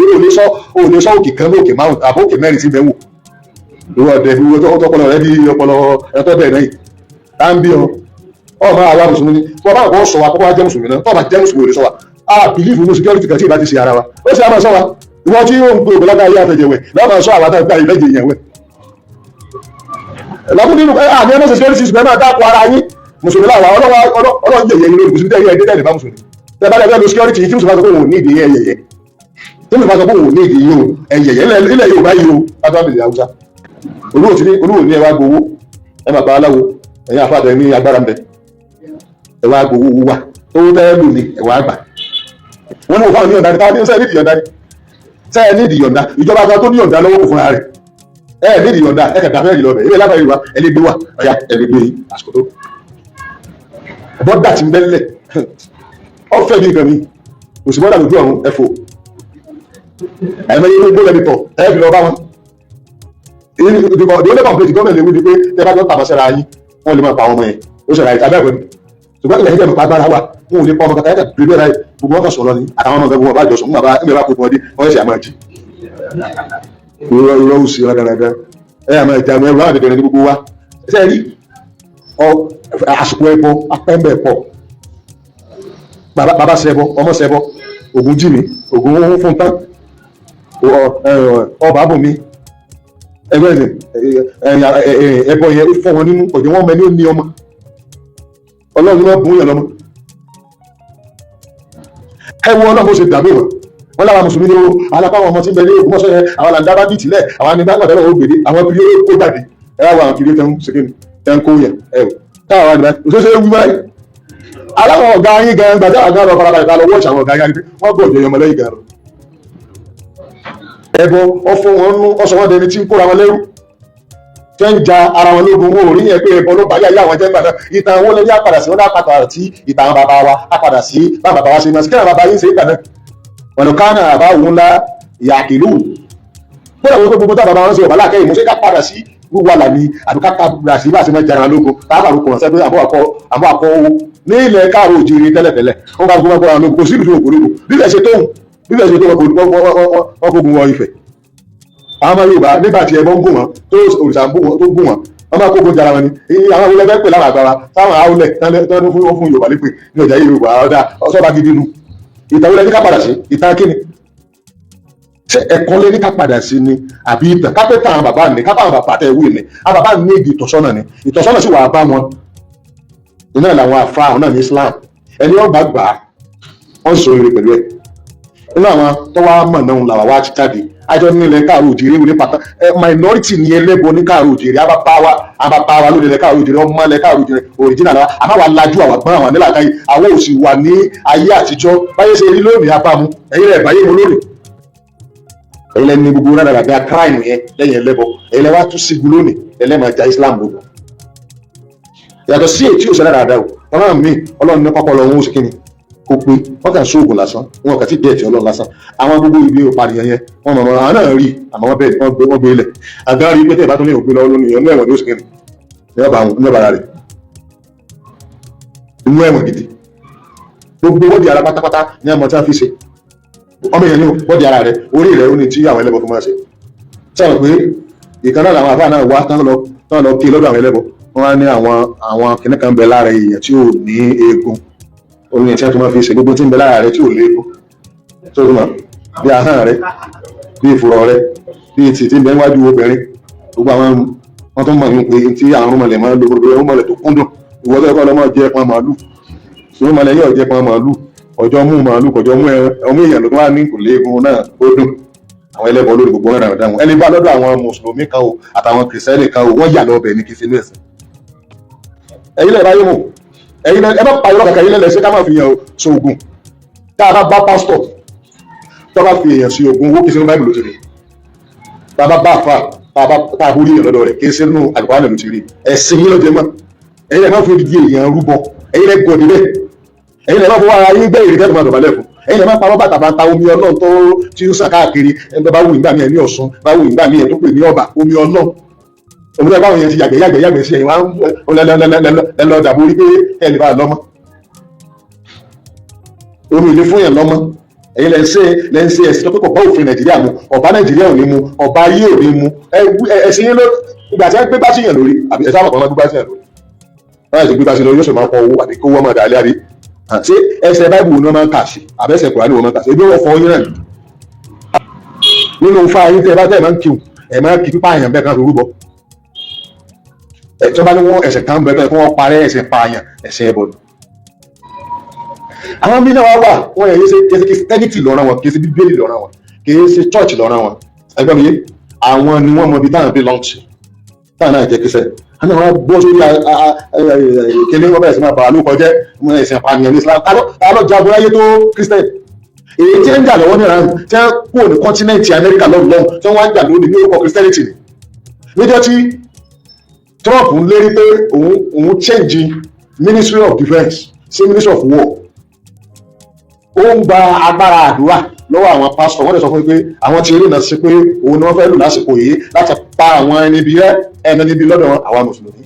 òní sọ òkè kan lókè márùn àbó òkè mẹ́rin sí bẹ́ẹ̀ wò lówó ọdẹ ìwé ọpọlọ rẹ bí ọpọlọ ẹtọ́ bẹ́ẹ̀ náà tá ń bí ọmọ àwa mùsùlùmí ni tí wọ́n bá kọ́ sọ wa kọ́kọ́ wá jẹ́ mùsùlùmí náà tó bá jẹ́ mùsùlùmí ò lè sọ wa a bìlífù ní security kan tí ìbá ti ṣe ara wa ó sì á máa sọ wa ìwọ tí yóò ń gbé ògbólógbá ayé àtẹ̀jẹ̀wẹ̀ lọ́wọ́ máa sọ àwọn àtàgbà ìlẹ́jẹ̀ ìyẹn wẹ̀ lọ́kùn nínú àmì ẹ̀mọ́sẹ̀ security ṣùgbọ́n máa dákọ̀ ara yín mùsùlùmí láwa ọlọ́run jẹ̀yẹ̀ yín lórí mùsùlùmí tẹ́ ẹ̀yẹ ẹ̀dẹ́dẹ́ bá mùsùlùmí tẹ́ bá dẹ́gbẹ́ lo security tí mùsùlùmí sọ pé òun ní ìdí ẹ̀yẹ̀yẹ̀ tí mùsùlùmí sọ pé òun ní ìdí yìí o ẹ̀yẹ̀yẹ̀ ilẹ̀ Yorùbá yìí o látàbílẹ̀ Haúsá olúwo ní ẹwà gbowó ẹ máa bá aláwo ẹ̀yìn àfáàdẹ ní agbára ń bẹ ẹwà gbowó wà owó tẹ́ lò ní ẹwà àgbà wọn ní òfáà ní ọ̀dà ní táwọn ní sẹ́ẹ̀ nídìí ọ̀dà ní sẹ́ẹ̀ nídìí ọ̀dà ìjọba kan tó ní ọ̀dà lọ́wọ́ kò fúnra rẹ̀ ẹ̀ nídìí ọ̀dà ẹ̀ kẹta fẹ́ẹ́ lọ bẹ̀ ilé lábẹ́ Yorùbá ẹlẹ́gbẹ́ wà ọ̀yà ẹlẹ́gbẹ́ yìí àsìkò tó bọ́dà ti ń bẹ́lẹ̀ ọ̀fẹ́ bí nǹkan mi kò sí bọ́dà lójú ọ̀run ẹ̀fọ́ ẹ̀mẹ́yẹ ló gbọ́dọ̀ ní tọ̀ ẹ̀ fi lọ bá wọn ìdìbò ìdílé kọ̀m̀pléètì gọ́ọ̀mẹ̀ntì lè wí ni pé tẹ́ bá tó tàbá sẹ́ra yín wọ́n lè máa pa ọmọ yẹn ó ṣẹlẹ̀ àìsàn abẹ́ẹ̀kọ́ ni ṣùgbọ́n ilẹ̀ ẹ̀jẹ̀ nípa agbára wa wọn ò lè pa ọmọ kankan ẹ̀jẹ̀ pẹ̀lú ẹ̀rọ gbogbo wọn kàn sọ̀rọ̀ ni àtàwọn ọmọ gbogbo wọn bá jọ sùn fún bàbá ẹ̀mẹ̀ bá kó fún ọdí wọ́n ṣe àmọ́ ẹ̀jì ìrọ̀ òsì rádaràdà àmọ́ ìjànú ẹrù àwọn àdẹ̀dẹ̀rẹ̀ ní gbogbo wa ṣe rí àsìkò ẹbọ apẹ́ńbẹ̀ pọ̀ bàbá ṣẹbọ ọmọ ṣẹbọ ògùn jì mí ògùn fún tán ọba bùn mi ẹgbẹ́ ẹbọ yẹn fọ́ wọn nínú ọ̀jọ̀ wọn mẹ́ni ó ní ọmọ ọlọ́run náà bùn yàn lọ́mọ ẹwọ ọlọ́run bó ṣe dàbí wọn lára mùsùlùmí ní owó alápáwọn ọmọ tí ń bẹ ní Ògbómọ̀ṣọ́ yẹn àwọn làǹdà bá dìtì lẹ̀ àwọn anìgbàgbà ó gbèdé àwọn kiri ó jáde ẹwà àwọn kiri tẹ́ ń ṣe tẹ́ ń kó yẹn táwọn àgbà òṣèṣe wí báyìí aláwọ̀ ọ̀gá yín gan gbàdá àgbà lọ farabalẹ̀ ká lọ wọ́ọ̀ṣì àwọn ọ̀gá yín wọ́n gbọ́ òjò ọmọlẹ́yìn gan ẹbọ ọfọ wọn nú ọsọ wọn dẹni tí ń kóra wọn lẹ́rú tẹ́ ń ja ara wọn lógun wọn ò rí yẹn pé ẹbọ ló bá yá àwọn jẹ́ ń gbàdá ìtàn wọn lè ní àpàdà sí wọn ní àpàdà tí ìtàn àwọn bàbá wa àpàdà sí bá bàbá wa ṣe náà sí kí àwọn bàbá yín ṣe é gbàdá ọ̀nà kánà àbá òun ńlá ìyàkìlú bóyá wọn tó gbogbo tá bàbá wọn ṣe ọ̀bá láàkẹ́ ìmúṣẹ́ ká padà sí wíwà làní àbíká padà sí bá a ṣe máa jara lógun táàbà ló kọ̀ ọ̀sẹ̀ pé àbọ̀ àkọ́ owó ní ilẹ̀ káàró òjìrì tẹ́lẹ̀tẹ́lẹ̀ wọ́n bá gbogbo àwọn ológun kò sí ìlú òkúrò bíbẹ̀ ṣe tóun wọ́n kógun wọ Ifẹ̀ àwọn ọmọ Yorùbá nígbà tí ẹbọ ń gùn wọn tó òrìṣà tó gùn wọn wọ́n máa kógun jara wọn ni àwọn olùlẹ́fẹ́ pè lára àgbàrá táwọn àwọlẹ̀ tán fún Yorùbá lépè ní ọjà Yorùbá ọ̀dà ọ̀sọ́ba gidi nu ìtàn wọlé ní ká padà sí ìtàn kíni ṣé ẹ̀kọ́ lé ní ká padà sí ni àbí ìtàn kápẹ́tà àwọn bàbá ní kápẹ́ àwọn bàbá àtẹ̀wé ni àwọn bàbá ní èdè ìtọ́sọ́nà ni ìtọ́sọ́nà sì wà bá wọn iná làwọn àfa àwọn náà ní Islam ẹni wọn bá gbà á wọn sọ eré pẹ̀lú ẹ̀ nínú àwọn tó wá mọ̀ náà làwọn wá ti jáde àjọ nílẹ̀ káàró òjìrì ní pàtó minority ní ẹlẹ́bọ ní káàró òjìrì àbápá wa lórí ilẹ̀ káàró òjìrì ọmọ ilẹ̀ káàró òjìrì original wa àmọ́ wa lajú àwọn gbọ́n àwọn nílà káyì àwọn ò sì wà ní ayé àtijọ́ báyé ṣe rí lónìí abámu ẹ̀yin rẹ̀ báyé mo lónìí ẹ̀yin lẹ́ni gbogbo rárá rárá crime yẹn lẹ́yìn ẹlẹ́bọ ẹ̀yin lẹ́wà tún sígun lónìí ẹlẹ́màjà Islam gbogbo yàtọ̀ sí èyí tí ò ṣẹlẹ̀ dáadáa o ọlọ́run mi ọlọ́run ní kọ́kọ́ lọ́wọ́ ó sì kíni kó pé wọ́n kàn sóògùn lásán wọn kàn sí díẹ̀ tí ọlọ́run lásán àwọn gbogbo ìgbé ìpànìyàn yẹn wọ́n mọ̀ àwọn náà rí àmọ́ wọ́n bẹ́ẹ̀ wọ́n gbé ilẹ̀ àgbà rí pété ìbátan ní ògbé lọ́wọ́ lónìí inú ẹ̀wọ̀n ló sì kíni ní ọba rẹ̀ inú ẹ̀wọ̀n gidi gbogbo wọ́ọ̀dì ara pátápátá ní àmọ́ tí wọ́n fi ṣe ọmọ èèyàn ní wọ́ọ̀dì ara rẹ̀ orí rẹ̀ ó ní tí àwọn ẹlẹ́bọ tó máa ṣe sọ̀rọ̀ pé ìkan náà làwọn àbá náà wá tán lọ kí lọ́dọ̀ àwọn ẹlẹ́bọ wọ́n á ní àwọn kìnnì kan bẹ lára èèyàn tí ò ní eegun orin yẹn tí wọ́n tó máa fi ṣe gbogbo tí ń bẹ lára rẹ̀ tí ò léegun tó tó mọ̀ bí ahọ́n rẹ̀ bí ìfúrọ̀ rẹ̀ bí ìtì tí ń bẹ níwájú obìnrin gbogbo àwọn wọn tó mọ̀ ní pé tí àwọn ọmọlẹ̀ máa ń lo gbogbo ọmọlẹ̀ tó kúndùn ìwọ́n tó ẹ̀kọ́ lọ́mọ jẹ́ pọn màálù ọmọlẹ̀ yóò jẹ́ pọn màálù ọjọ́ mú màálù kọjọ́ mú ọmọ èèyàn ló wá ní kò léegun náà ó dùn àwọn ẹlẹ́bọ lórí gbogbo rẹ̀ dáhùn ẹni bá lọ́dọ̀ àwọn mùsùlùmí kan o àtàwọn kìrìsìtẹ́nì kan o wọ́n yà lọ bẹ̀ ní kìí sínú ẹ̀sìn ẹ̀yin lẹ́ẹ̀ báyìí mọ̀ ẹ̀yin ẹ bá pààyàn kàkà yín lẹ́lẹ̀ ṣé ká máa fi yàn sóògùn tá a bá bá pásítọ̀ tó bá fi èèyàn sí oògùn owó kìí sínú báìbù ló ti rí tá a bá bá àfà tá a borí èèyàn lọ́dọ̀ rẹ̀ kìí sínú àlùkò ló ti rí ẹ̀sìn yín lọ́jọ́ mọ́ ẹ̀yin lẹ́ẹ̀ máa fi di èèyàn rúbọ ẹ̀yin lẹ́ẹ̀ gọ̀dì bẹ́ẹ̀ ẹ̀yin lẹ́ẹ̀ máa fọwọ́ ara yín gbẹ́ ìrìkẹ́ tó máa dọ̀bálẹ̀ fún ẹ̀yin lẹ́ẹ̀ máa parọ́ bàtà bá ta omi ọlọ́run tó ti ń sàn káàkiri ẹgbẹ́ bá wù ìgbà mi ẹ̀ ní Ọ̀ṣun bá wù ìgbà mi ẹ̀ tó pè ní Ọ̀bà omi ọlọ́run òmùdó ẹgbẹ́ àwọn èèyàn ti yàgbẹ́ sí ẹ̀yìn wọn lẹ́lọ́ dàbò orí pé ẹ̀ lè bá a lọ́mọ omi ìlú fún yẹn lọ́mọ ẹ̀yin lẹ́nsẹ̀ ẹ̀sìn tó pé kò bá òfin Nàìjíríà mu ọ̀bá Nàìjíríà ò ní mu ọ̀bá ayé ò ní mu ẹ̀sìn yín ló ìgbà tí wọ́n gbé bá sí yẹn lórí àbí ẹ̀sìn àpapọ̀ máa gbé bá sí yẹn lórí wọ́n ti gbé bá sí lórí yóò sì máa kọ owó àbí kó wọ́n máa dàlẹ́ àbí ṣé ẹsẹ̀ báìbù ni wọ́n máa ń kà sí àbẹ́sẹ̀ Kùránì wọ́n máa ń kà sí ebi wọ́n fọ yín náà nínú fa yín tẹ́ bá tẹ́ máa ń kíw ẹ̀ máa ń kí pípa àyàn bẹ́ẹ̀ kan fi rúbọ ẹ̀tọ́ bá ní wọ́n ẹ̀sẹ̀ kan bẹ̀rẹ̀ kí wọ́n parẹ́ ẹ̀sẹ̀ pààyàn ẹ̀sẹ̀ ẹbọ ni àwọn mí náà wà wọ́n yẹ ṣe Christianity lọ́rọ̀ wọn kì í ṣe Bíbélì lọ́rọ̀ wọn kì í ṣe church lọ́rọ̀ wọn ẹgbẹ́ mi yé àwọn ni wọ́n mọ ibi táwọn bí lọ́ǹtì táwọn náà jẹ́ kíṣẹ́ àwọn àwọn bọ́ sórí kíní wọ́n bẹ̀rẹ̀ sí máa bàálù kọjẹ́ ẹ̀sìn àpànìyàn ní Islam tálọ́ jagun ayé tó Christian èyí tí ń jà lọ́wọ́ ní ìran tí wọ́n kúrò ní kọ́ńtínẹ́ǹtì Amẹ́ríkà lọ́wọ́ tí wọ́n wá ń jà lónìí ní orúkọ Christianity ni níjọ́ tí Trump ń lérí pé òun change Ministry of Defence sí Ministry of War ó ń gba agbára àdúrà lọ́wọ́ àwọn pásítọ̀ wọ́n lè sọ fún mi pé àwọn ti rí náà sí pé òun ni wọ́n fẹ́ lò lásìkò yìí láti pa àwọn ẹni bí lọ́dọ̀ àwọn mùsùlùmí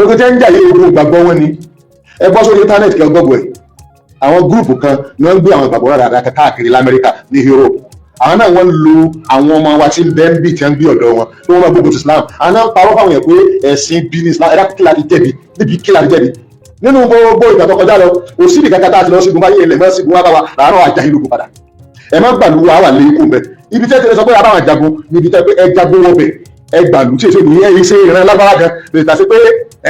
ogun tí ń jà yìí ogun ìgbàgbọ́ wọn ni ẹ bọ́ sórí íńtánẹ́ẹ̀tì kẹ́ gbọ́gbọ́ ẹ̀ àwọn gúrùpù kan ni wọ́n ń gbé àwọn ìgbàgbọ́ rárá káàkiri l'Amẹ́ríkà ní Europe àwọn náà wọ́n lo àwọn ọmọ wa tí ń bẹ́ ń bì tí wọ́n ń gbé ọ̀dọ́ wọn tí wọ́n máa gbógun ti Islam àwọn náà parọ́ fáwọn yẹn pé ẹ̀sìn bí ní Islam ẹ̀dá kíkìlá ti jẹ̀bi níbi kíkìlá ti jẹ̀bi nínú gbogbo ìgbà tó kọjá lọ kò sí ìdíkàkà tá a ti lọ sígun báyé ilẹ̀ mọ́ sígun wá bá wa làárọ̀ àjà ìlú padà ẹ má gbàlú wa wà lé ikú mbẹ ibi tẹ́ tẹ́lẹ̀ sọ pé àbáwọn jagun níbi tẹ́ pé ẹ jagun wọ bẹ̀ ẹ gbàlú tí èso nìyẹn ẹ ṣe ìran lágbára kan lè ta sí pé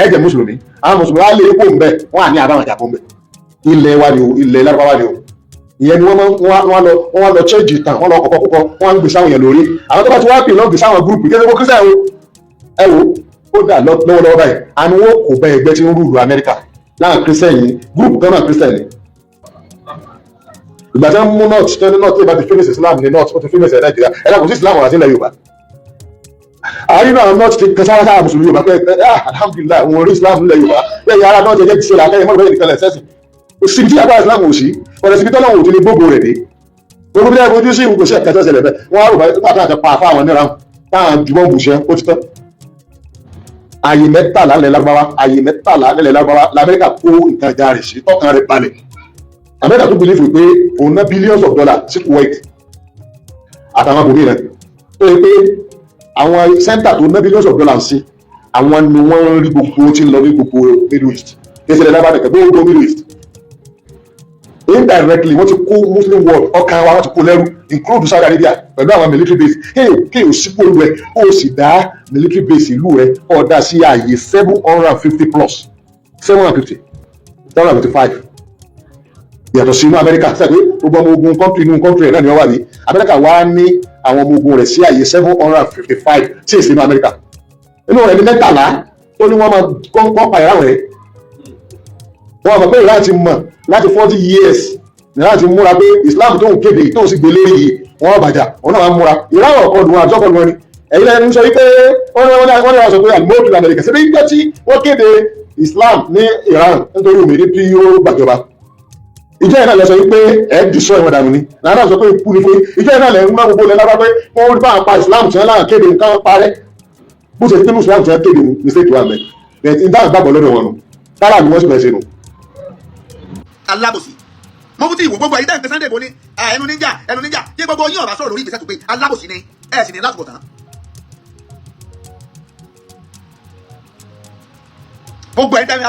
ẹ jẹ mùsùlùmí àwọn mùsùlùmí wa lé ikú mbẹ wọn à ní àbáwọn jagun mbẹ ilẹ̀ wa ni o ilẹ̀ lágbára ni o ìyẹn ni wọ́n lọ chẹ́ẹ̀jì tán wọ́n lọ kọ̀kọ́ kúkọ wọ́n ń gbé sáwọn yẹn lórí àwọn tó bá ti wá pè lọ́gbé sáwọn gúrùpù kí ẹgbẹ́ kírísítà ẹ wo ó dà lọ́wọ́lọ́wọ́ báyìí àni wọ́n kò bẹ ẹgbẹ́ tí ń rúlu Amẹ́ríkà láwọn kírísítà yìí gúrùpù kan náà kírísítà yìí ìgbà tí wọ́n mú north tí wọ́n ní north tí wọ́n ti finish Islam ní north ó ti finish Nàìjíríà ẹ̀dá kò sí Islam wà sílẹ̀ Yorùbá àárín náà north ti kẹsàn-án sáà mùsùlùmí Yorùbá pé alhamdulilayi wọn rí Islam nílẹ̀ Yorùbá bẹ́ẹ̀ yàrá náà ti ẹ̀jẹ̀ ti ṣe làákẹ́yìn mọ́tò bẹ́ẹ̀ nìkan lẹ̀ sẹ́sìn òsì tí agbára Islam ò sí ọ̀rẹ́ síbi tọ́lọ́wọ́ ò ti lè gbogbo rẹ̀ dé gbogbo bí ẹgbẹ́ ojú sí ìwúkọ̀ sí ẹ̀kẹ́tọ́ ṣẹlẹ̀ bẹ́ẹ̀ wọ́n á rò báyìí pàtàkì àti pa àfa àwọn níra táwọn jùmọ̀ bùṣẹ́ ó ti tán ààyè mẹ́tàlá nílẹ̀ Lárúbáwá l'Amẹ́ríkà kó nǹkan ìjà rẹ̀ sí tọ́kàn rẹ̀ balẹ̀ Amẹ́ríkà tó believe pé òun ná billions of dollars sí Kuwait àtàwọn kò ní rẹ̀ tó yẹ pé àwọn center tó ná billions of dollars sí àwọn ni wọ́n rí gbogbo tí ń lọ ní gbogbo Middle East kẹsìlẹ̀ lábàá nìkan gbogbo Middle East indirectly wọ́n ti kó Muslim world ọkàn wa wọ́n ti kó lẹ́rú include Saudi Arabia pẹ̀lú àwọn military base kéèyàn sípò rẹ̀ ó sì dá military base ìlú rẹ̀ ọ̀dà sí ààyè 750 plus 755 yàtọ̀ sí inú Amẹ́ríkà sẹ́gbẹ́ gbogbo ọmọ ogun country inú country náà ni wọ́n wà ní Amẹ́ríkà wá ní àwọn ọmọ ogun rẹ̀ sí ààyè 755 tí èsì inú Amẹ́ríkà inú rẹ̀ ní mẹ́tàlá ó ní wọ́n máa kọ́ pa ìráwọ̀ rẹ̀ wọ́n mọ̀ pé ìran ti mọ̀ láti 40 years ní láti múra pé Islam tó ń kéde tó ń sì gbé lérí yìí wọ́n bàjá wọn náà máa ń múra ìráwọ̀ ọ̀kan ọdún àjọpọ̀ wọn ni ẹ̀yin lẹ́nu ń sọ wípé wọ́n ní sọ pé àlùmọ́ọ̀tù Amẹ́ríkà síbi ìgbà tí wọ́n kéde Islam ní Iran nítorí òmìnir tí yóò gbàjọba ìjọ yẹn náà lọ sọ wípé ẹ̀ ń dìṣọ́ ìwọ̀n dànù ni náà sọ pé ikú ni fún ìjọ yẹn náà lẹ̀ ń mú gbogbo lẹ́ lábá pé wọ́n rí bá pa Islam tí wọ́n láwọn kéde nǹkan parẹ́ bó ṣe pé Islam tí wọ́n kéde mistake wà mẹ́ ẹ̀ ń dáhùn gbàgbọ́ lọ́dọ̀ wọn nù tára ni wọ́n sì bẹ̀rẹ̀ sí nù. Alábòsí mo fún ti ìwò gbogbo àyíká Sunday Igboho ní ẹnu níjà tí gbogbo yín ọ̀bá sọ̀rọ̀ lórí ìgbésẹ̀ tó gbé alábòsí ni ẹ̀ sì ní lásìkò tán. gbogbo ẹ̀yìn tẹ̀mí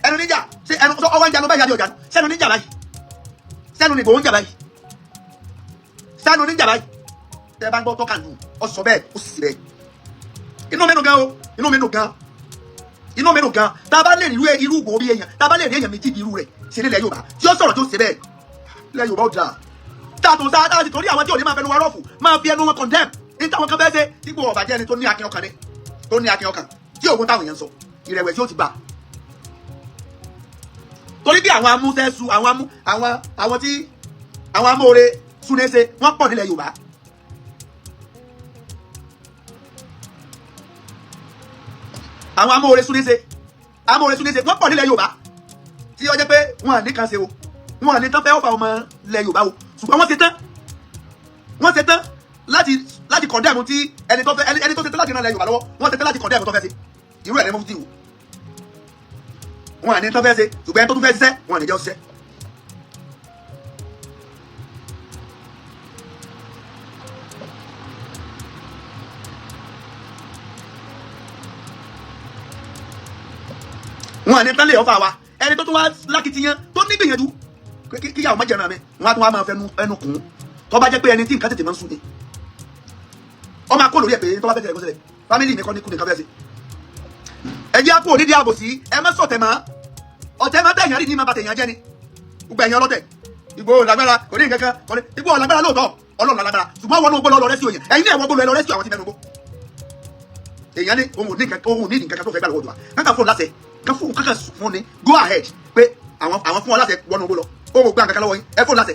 ẹnu níjà ṣé ẹnu ọwọ́ ń janu báyìí àti ọ̀jànú sẹ́nu níjà báyìí sẹ́nu ní Igboho ń jà báyìí sẹ́nu níjà báyìí tẹ́ bá ń gbọ́ tọ́ka nù ọ sọ bẹ́ẹ̀ ó sì bẹ́ẹ̀ inú mi dùn gan tá a bá lè rí irú Igboho bí èèyàn tá a bá lè rí èèyàn méjì bí irú rẹ̀ ṣe nílẹ̀ Yorùbá tí ó sọ̀rọ̀ tó ṣe bẹ́ẹ̀ ilẹ̀ Yorùbá ó dáa táàtún sáà sì torí àwọn tí ò ní máa fẹnu wa rọ́ọ̀fù máa fi ẹnu wọn condemn ní táwọn kan fẹ́ ṣe tí Igboho ọ̀bàjẹ́ ẹni tó ní akin ọkàn tí òun táwọn èèyàn sọ ìrẹ̀wẹ̀sì ó ti bà torí bí àwọn amúṣẹ́sù àwọn tí àwọn amóore súnẹ́sẹ̀ wọ́n pọ̀ nílẹ̀ Yorùbá àwọn amóore súnẹ́sẹ̀ wọ́n pọ̀ nílẹ̀ Yorùbá tí ó jẹ́ pé wọ́n à ní kan ṣe o wọ́n à ní tán fẹ́ ọ̀fà ọmọ ilẹ̀ Yorùbá o ṣùgbọ́n wọ́n ṣe tán láti kọ̀ndẹ́mù tí ẹni tó ṣe tán láti ran ilẹ̀ Yorùbá lọ́wọ́ wọ́n ṣe tán láti kọ̀ndẹ́mù tó fẹ́ ṣe irú ẹ̀ ní mo fi wò wọ́n à ní tán fẹ́ ṣe ṣùgbọ́n ẹni tó tún fẹ́ ṣiṣẹ́ wọ́n à ní jẹ́ ṣiṣẹ́. wọ́n à ní tán lè ọ̀fà wa ẹni tó tún wá lákìtìyàn tó ní gbìyànjú kíyàwó má jẹun àmì wọn á tún wá máa fẹnu kùn ún tó bá jẹ́ pé ẹni tí nǹkan tètè máa ń sùn ni ọmọ akó lórí ẹ̀ pé tó bá fẹ́ tẹ̀lé kó ṣẹlẹ̀ fámìlì mi kọ́ ní kú nìkan fẹ́ ṣe. ẹ jẹ́ àpò onídìí àbòsí ẹ má sọ̀tẹ̀ mọ́ ọ̀tẹ̀ má tẹ̀yàn rí ní má ba tẹ̀yàn jẹ́ ni gbogbo ẹ̀yàn ọlọ́tẹ̀ Igboho lágbára kò ní nǹkan kan Igboho lágbára lóòótọ́ Ọlọ́run lágbára ṣùgbọ́n wọn gbọ́ lọ rẹ́sì òyìn ẹ̀yin ní ẹ̀wọ̀n gbọ́ lọ rẹ́sì àwọn tí mẹ́nu gbó èèyàn ní òun ní nǹkan tó fẹ́ gbà lọ́wọ́ wa kankan fún láṣẹ kankan fún ni go ahead pé àwọn fún ọ láṣẹ wọnú gbó lọ ó mọ̀ gbá nǹkan lọ́wọ́ yín ẹ fún láṣẹ